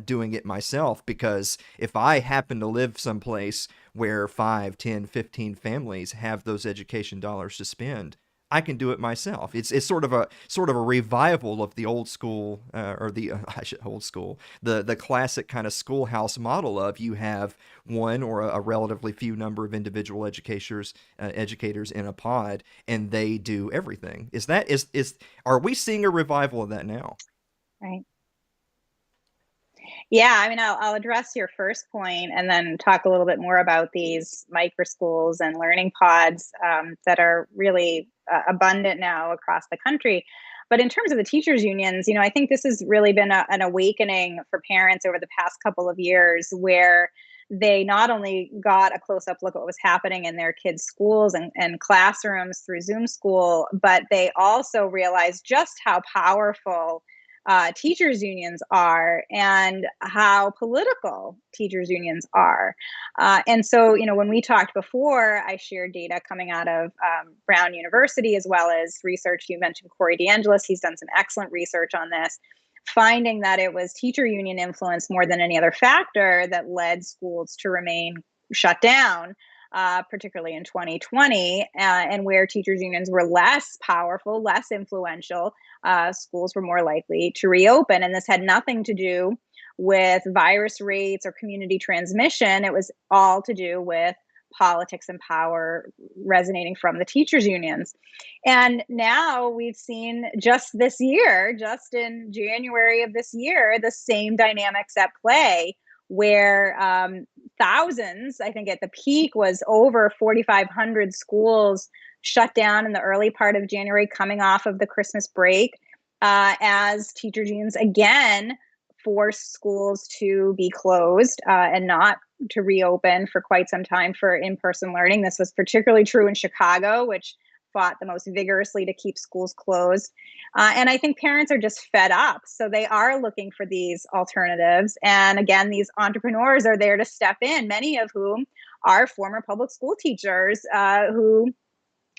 doing it myself, because if I happen to live someplace where 5, 10, 15 families have those education dollars to spend, I can do it myself. It's sort of a revival of the old school the classic kind of schoolhouse model of you have one or a relatively few number of individual educators in a pod, and they do everything. Are we seeing a revival of that now? Right. Yeah, I mean, I'll address your first point and then talk a little bit more about these micro schools and learning pods that are really abundant now across the country. But in terms of the teachers' unions, I think this has really been an awakening for parents over the past couple of years, where they not only got a close-up look at what was happening in their kids' schools and classrooms through Zoom school, but they also realized just how powerful teachers' unions are and how political teachers' unions are. And so, when we talked before, I shared data coming out of Brown University, as well as research. You mentioned Corey DeAngelis. He's done some excellent research on this, finding that it was teacher union influence more than any other factor that led schools to remain shut down. Particularly in 2020, and where teachers' unions were less powerful, less influential, schools were more likely to reopen. And this had nothing to do with virus rates or community transmission. It was all to do with politics and power resonating from the teachers' unions. And now we've seen just this year, just in January of this year, the same dynamics at play where thousands, I think at the peak was over 4,500 schools shut down in the early part of January, coming off of the Christmas break, as teachers' unions again forced schools to be closed and not to reopen for quite some time for in-person learning. This was particularly true in Chicago, which fought the most vigorously to keep schools closed. And I think parents are just fed up. So they are looking for these alternatives. And again, these entrepreneurs are there to step in, many of whom are former public school teachers who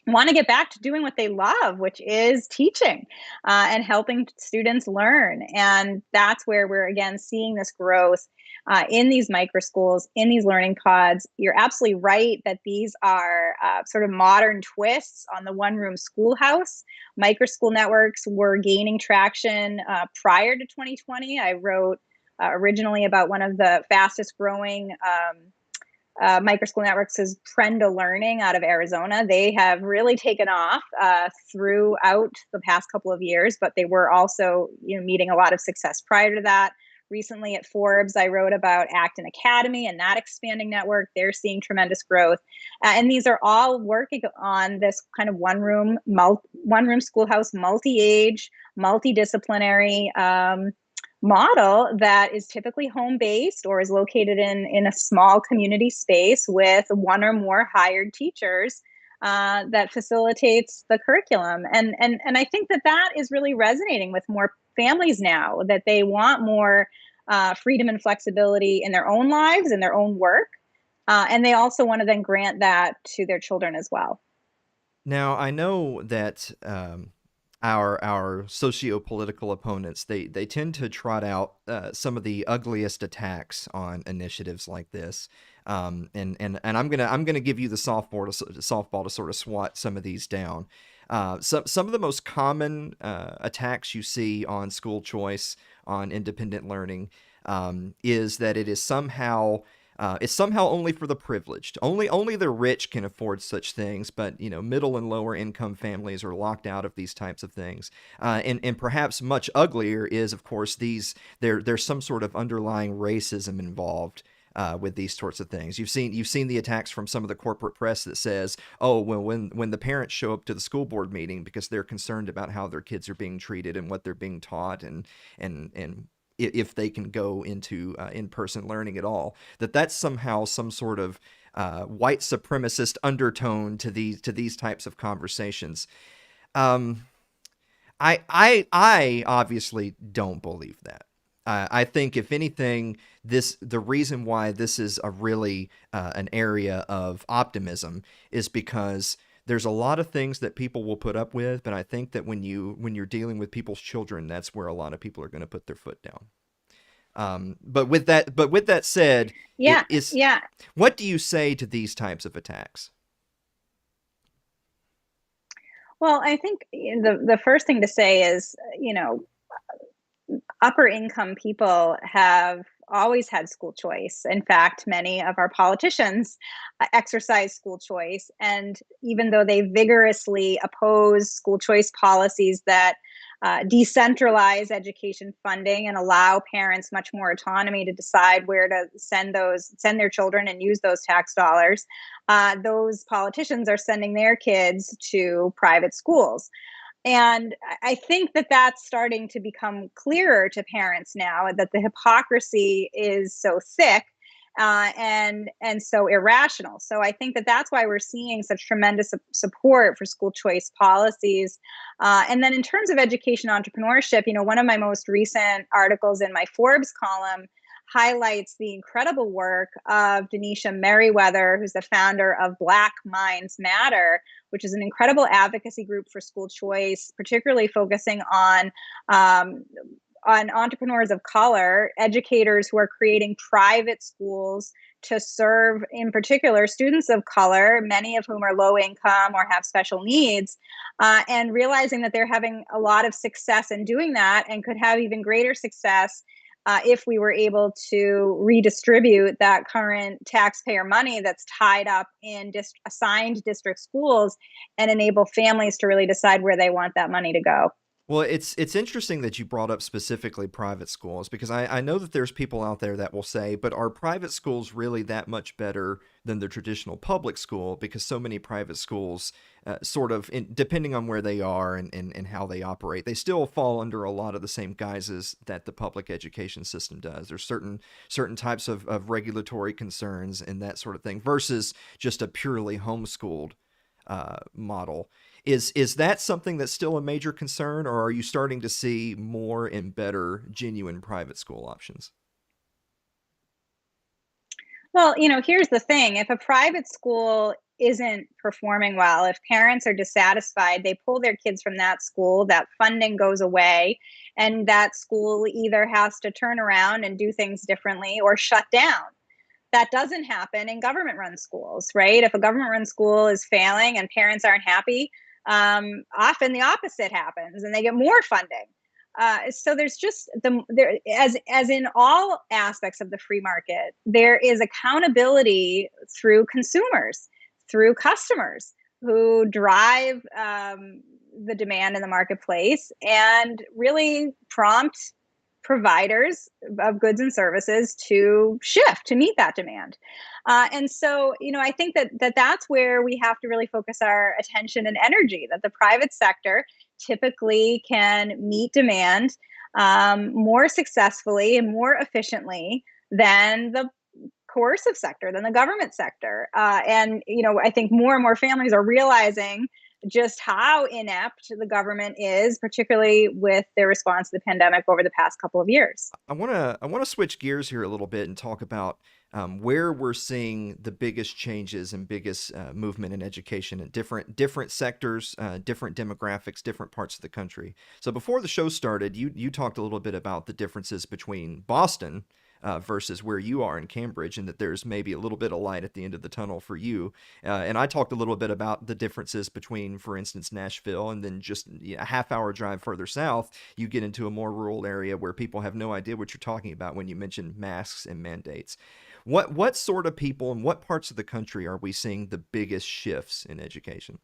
want to get back to doing what they love, which is teaching and helping students learn. And that's where we're again seeing this growth in these micro schools, in these learning pods. You're absolutely right that these are sort of modern twists on the one-room schoolhouse. Micro school networks were gaining traction prior to 2020. I wrote originally about one of the fastest growing micro school networks is Prenda Learning out of Arizona. They have really taken off throughout the past couple of years, but they were also, meeting a lot of success prior to that. Recently at Forbes, I wrote about Acton Academy and that expanding network. They're seeing tremendous growth. And these are all working on this kind of one-room schoolhouse, multi-age, multidisciplinary model that is typically home-based or is located in a small community space with one or more hired teachers that facilitates the curriculum. And I think that is really resonating with more families now, that they want more freedom and flexibility in their own lives, in their own work. And they also want to then grant that to their children as well. Now, I know that our socio-political opponents, they tend to trot out some of the ugliest attacks on initiatives like this, and I'm gonna give you the softball to sort of swat some of these down. Some of the most common attacks you see on school choice, on independent learning, is that it is somehow it's somehow only for the privileged. Only the rich can afford such things, but middle and lower income families are locked out of these types of things. And perhaps much uglier is, of course, there's some sort of underlying racism involved with these sorts of things. You've seen the attacks from some of the corporate press that says, oh, well, when the parents show up to the school board meeting because they're concerned about how their kids are being treated and what they're being taught and if they can go into in-person learning at all, that's somehow some sort of white supremacist undertone to these types of conversations. I obviously don't believe that. I think, if anything, the reason why this is a really an area of optimism is because there's a lot of things that people will put up with, but I think that when you're dealing with people's children, that's where a lot of people are going to put their foot down. But with that said, yeah. What do you say to these types of attacks? Well, I think the first thing to say is, upper income people have always had school choice. In fact, many of our politicians exercise school choice. And even though they vigorously oppose school choice policies that decentralize education funding and allow parents much more autonomy to decide where to send their children and use those tax dollars, those politicians are sending their kids to private schools. And I think that's starting to become clearer to parents now, that the hypocrisy is so thick and so irrational. So I think that's why we're seeing such tremendous support for school choice policies. And then in terms of education entrepreneurship, one of my most recent articles in my Forbes column highlights the incredible work of Denisha Merriweather, who's the founder of Black Minds Matter, which is an incredible advocacy group for school choice, particularly focusing on entrepreneurs of color, educators who are creating private schools to serve, in particular, students of color, many of whom are low income or have special needs, and realizing that they're having a lot of success in doing that and could have even greater success if we were able to redistribute that current taxpayer money that's tied up in assigned district schools and enable families to really decide where they want that money to go. Well, it's interesting that you brought up specifically private schools, because I know that there's people out there that will say, but are private schools really that much better than the traditional public school? Because so many private schools, sort of, depending on where they are and how they operate, they still fall under a lot of the same guises that the public education system does. There's certain types of regulatory concerns and that sort of thing versus just a purely homeschooled model. Is that something that's still a major concern, or are you starting to see more and better genuine private school options? Well, here's the thing. If a private school isn't performing well, if parents are dissatisfied, they pull their kids from that school, that funding goes away, and that school either has to turn around and do things differently or shut down. That doesn't happen in government-run schools, right? If a government-run school is failing and parents aren't happy, often the opposite happens, and they get more funding. So there's just as in all aspects of the free market, there is accountability through consumers, through customers who drive the demand in the marketplace and really prompt providers of goods and services to shift to meet that demand. And so, I think that's where we have to really focus our attention and energy, that the private sector typically can meet demand more successfully and more efficiently than the coercive sector, than the government sector. And, I think more and more families are realizing just how inept the government is, particularly with their response to the pandemic over the past couple of years. I want to switch gears here a little bit and talk about where we're seeing the biggest changes and biggest movement in education in different sectors, different demographics, different parts of the country. So before the show started, you talked a little bit about the differences between Boston versus where you are in Cambridge, and that there's maybe a little bit of light at the end of the tunnel for you. And I talked a little bit about the differences between, for instance, Nashville, and then just a half-hour drive further south, you get into a more rural area where people have no idea what you're talking about when you mention masks and mandates. What sort of people and what parts of the country are we seeing the biggest shifts in education?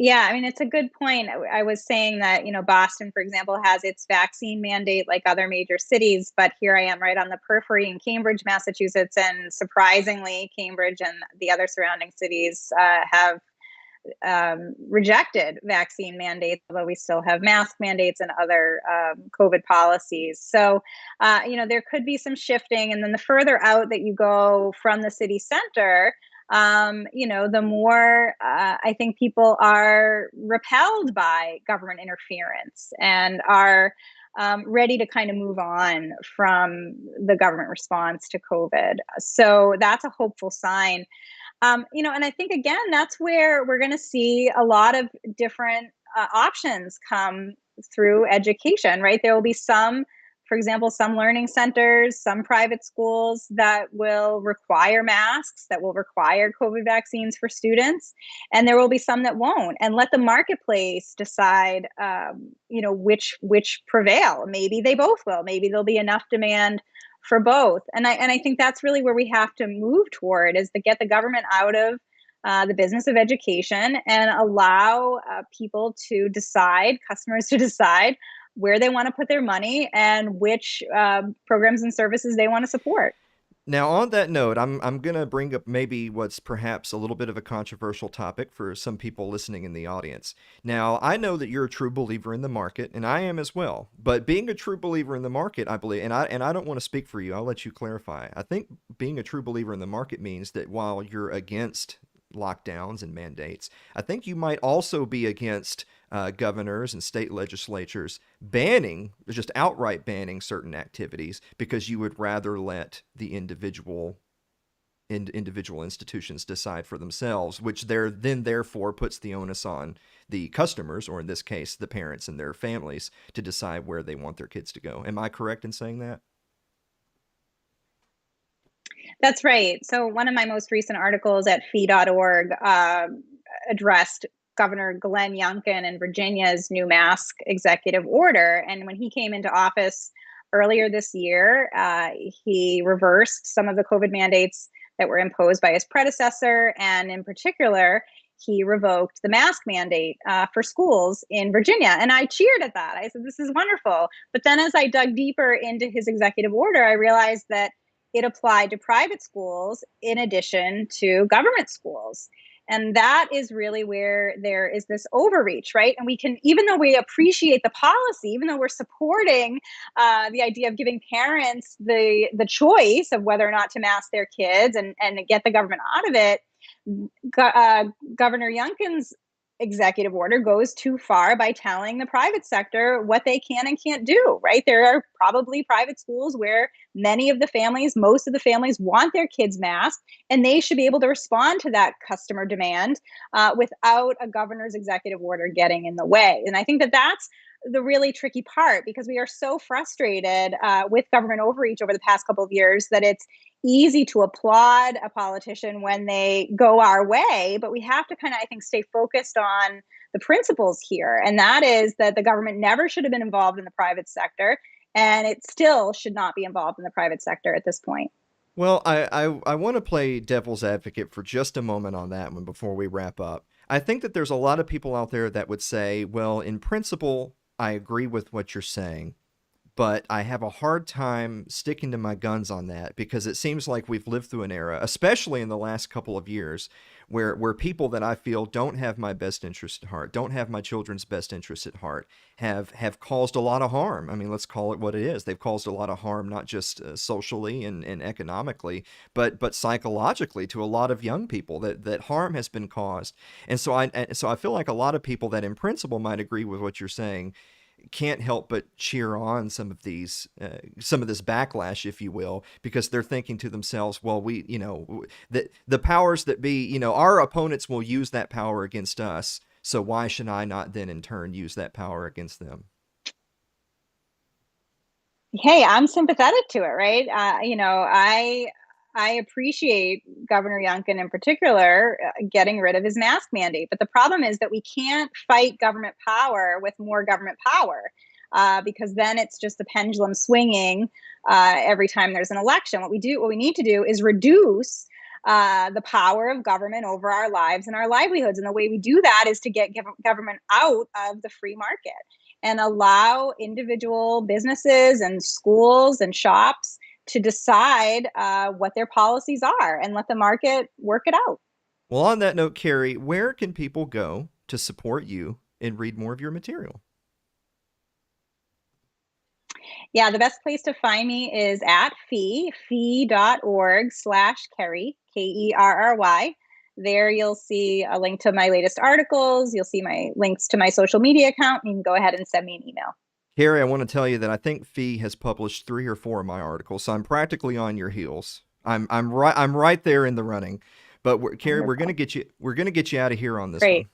Yeah, I mean, it's a good point. I was saying that, Boston, for example, has its vaccine mandate like other major cities, but here I am right on the periphery in Cambridge, Massachusetts, and surprisingly, Cambridge and the other surrounding cities have rejected vaccine mandates, although we still have mask mandates and other COVID policies. So, there could be some shifting. And then the further out that you go from the city center, the more I think people are repelled by government interference and are ready to kind of move on from the government response to COVID. So that's a hopeful sign. And I think, again, that's where we're going to see a lot of different options come through education, right? There will be some, for example, some learning centers, some private schools that will require masks, that will require COVID vaccines for students, and there will be some that won't. And let the marketplace decide, which prevail. Maybe they both will. Maybe there'll be enough demand for both. And I think that's really where we have to move toward, is to get the government out of the business of education and allow people to decide, customers to decide where they want to put their money and which programs and services they want to support. Now, on that note, I'm going to bring up maybe what's perhaps a little bit of a controversial topic for some people listening in the audience. Now, I know that you're a true believer in the market, and I am as well. But being a true believer in the market, I believe, and I don't want to speak for you, I'll let you clarify. I think being a true believer in the market means that while you're against lockdowns and mandates, I think you might also be against governors and state legislatures banning, just outright banning certain activities, because you would rather let the individual institutions decide for themselves, which then therefore puts the onus on the customers, or in this case, the parents and their families, to decide where they want their kids to go. Am I correct in saying that? That's right. So one of my most recent articles at fee.org addressed Governor Glenn Youngkin in Virginia's new mask executive order. And when he came into office earlier this year, he reversed some of the COVID mandates that were imposed by his predecessor. And in particular, he revoked the mask mandate for schools in Virginia. And I cheered at that. I said, this is wonderful. But then as I dug deeper into his executive order, I realized that it applied to private schools in addition to government schools. And that is really where there is this overreach, right? And we can, even though we appreciate the policy, even though we're supporting the idea of giving parents the choice of whether or not to mask their kids and get the government out of it, Governor Youngkin's executive order goes too far by telling the private sector what they can and can't do, right? There are probably private schools where most of the families want their kids masked, and they should be able to respond to that customer demand without a governor's executive order getting in the way. And I think that that's the really tricky part, because we are so frustrated with government overreach over the past couple of years that it's easy to applaud a politician when they go our way, but we have to kind of, I think, stay focused on the principles here. And that is that the government never should have been involved in the private sector, and it still should not be involved in the private sector at this point. Well, I want to play devil's advocate for just a moment on that one before we wrap up. I think that there's a lot of people out there that would say, well, in principle, I agree with what you're saying, but I have a hard time sticking to my guns on that, because it seems like we've lived through an era, especially in the last couple of years, where people that I feel don't have my best interest at heart, don't have my children's best interest at heart, have caused a lot of harm. I mean, let's call it what it is. They've caused a lot of harm, not just socially and economically, but psychologically to a lot of young people. That harm has been caused. And so I feel like a lot of people that in principle might agree with what you're saying can't help but cheer on some of this backlash, if you will, because they're thinking to themselves, well, the powers that be, our opponents will use that power against us. So why should I not then in turn use that power against them? Hey, I'm sympathetic to it, right? I appreciate Governor Youngkin in particular getting rid of his mask mandate. But the problem is that we can't fight government power with more government power, because then it's just the pendulum swinging every time there's an election. What we need to do is reduce the power of government over our lives and our livelihoods. And the way we do that is to get government out of the free market and allow individual businesses and schools and shops to decide what their policies are and let the market work it out. Well, on that note, Carrie, where can people go to support you and read more of your material? Yeah, the best place to find me is at fee.org/Kerry, Kerry. There you'll see a link to my latest articles. You'll see my links to my social media account. You can go ahead and send me an email. Carrie, I want to tell you that I think Fee has published 3 or 4 of my articles, so I'm practically on your heels. I'm right there in the running. But Carrie, we're gonna get you out of here on this one.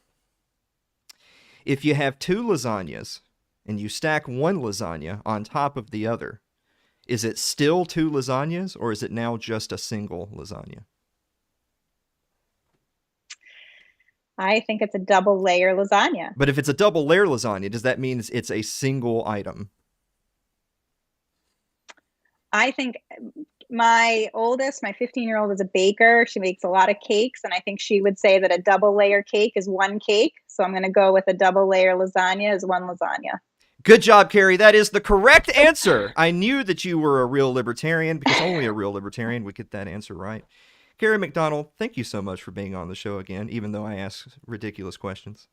If you have 2 lasagnas and you stack one lasagna on top of the other, is it still 2 lasagnas, or is it now just a single lasagna? I think it's a double layer lasagna. But if it's a double layer lasagna, does that mean it's a single item? I think my 15-year-old, is a baker. She makes a lot of cakes, and I think she would say that a double layer cake is one cake. So I'm going to go with a double layer lasagna is one lasagna. Good job, Carrie. That is the correct answer. I knew that you were a real libertarian, because only a real libertarian would get that answer right. Carrie McDonald, thank you so much for being on the show again, even though I ask ridiculous questions.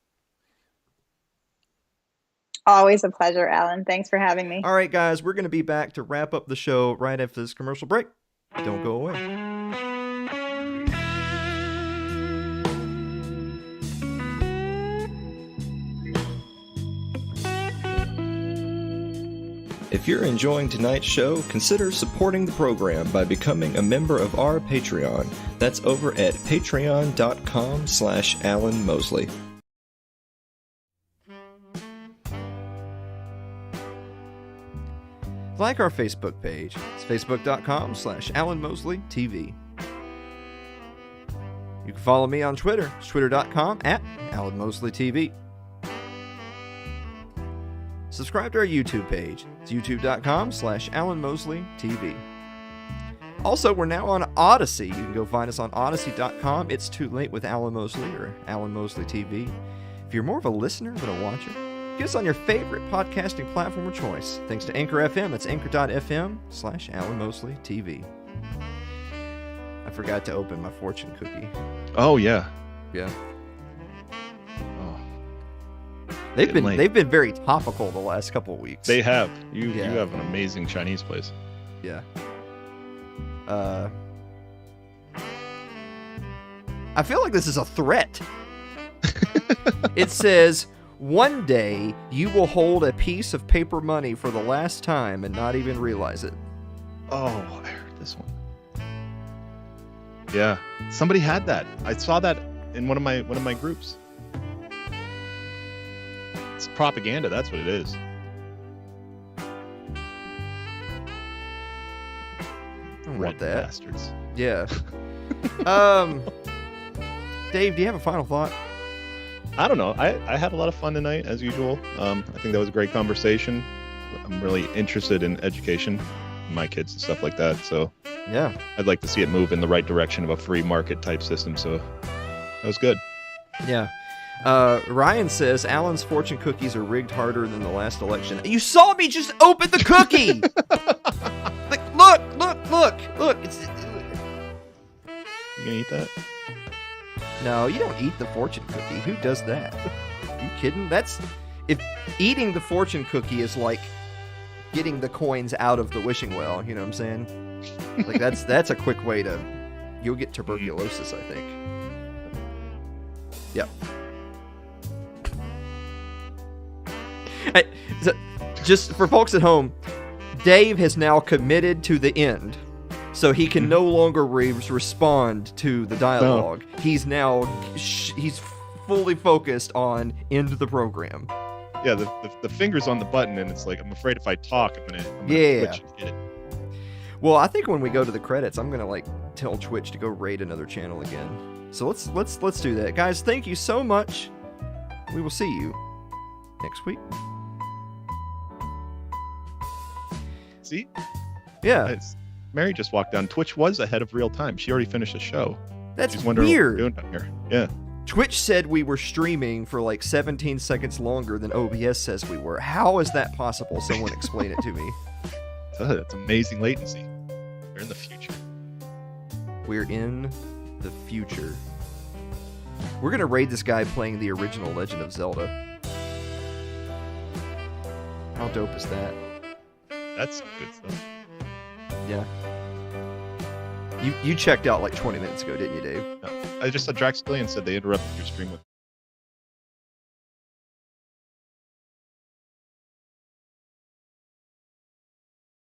Always a pleasure, Alan. Thanks for having me. All right, guys, we're going to be back to wrap up the show right after this commercial break. Don't go away. If you're enjoying tonight's show, consider supporting the program by becoming a member of our Patreon. That's over at patreon.com/Alan Mosley. Like our Facebook page. It's facebook.com/Alan Mosley TV. You can follow me on Twitter. It's twitter.com/AlanMosleyTV. Subscribe to our YouTube page. It's youtube.com/AlanMosleyTV. Also, we're now on Odyssey. You can go find us on Odyssey.com. It's Too Late with Alan Mosley or Alan Mosley TV. If you're more of a listener than a watcher, get us on your favorite podcasting platform of choice. Thanks to Anchor FM. That's anchor.fm/Alan Mosley TV. I forgot to open my fortune cookie. Oh, yeah. Yeah. Oh. They've been very topical the last couple of weeks. They have. You have an amazing Chinese place. Yeah. I feel like this is a threat. It says, one day you will hold a piece of paper money for the last time and not even realize it. Oh, I heard this one. Yeah, somebody had that. I saw that in one of my groups. It's propaganda. That's what it is. I don't want that. Bastards. Yeah. Dave, do you have a final thought? I don't know. I had a lot of fun tonight, as usual. I think that was a great conversation. I'm really interested in education, my kids and stuff like that. So yeah, I'd like to see it move in the right direction of a free market type system. So that was good. Yeah. Ryan says Alan's fortune cookies are rigged harder than the last election. You saw me just open the cookie. Like, look. You gonna eat that? No, you don't eat the fortune cookie. Who does that? Are you kidding? If eating the fortune cookie is like getting the coins out of the wishing well. You know what I'm saying? Like that's a quick way to. You'll get tuberculosis, I think. Yep. Just for folks at home, Dave has now committed to the end, so he can no longer respond to the dialogue. No. He's fully focused on end the program. Yeah, the finger's on the button, and it's like, I'm afraid if I talk, I'm gonna Twitch and hit it. Well, I think when we go to the credits, I'm gonna like tell Twitch to go raid another channel again. So let's do that, guys. Thank you so much. We will see you next week. See? Yeah. Mary just walked down. Twitch was ahead of real time. She already finished the show. That's She's weird. What we're doing down here. Yeah. Twitch said we were streaming for like 17 seconds longer than OBS says we were. How is that possible? Someone explain it to me. That's amazing latency. We're in the future. We're in the future. We're gonna raid this guy playing the original Legend of Zelda. How dope is that? That's good stuff. Yeah. You checked out like 20 minutes ago, didn't you, Dave? No. I just saw Draxillian said they interrupted your stream with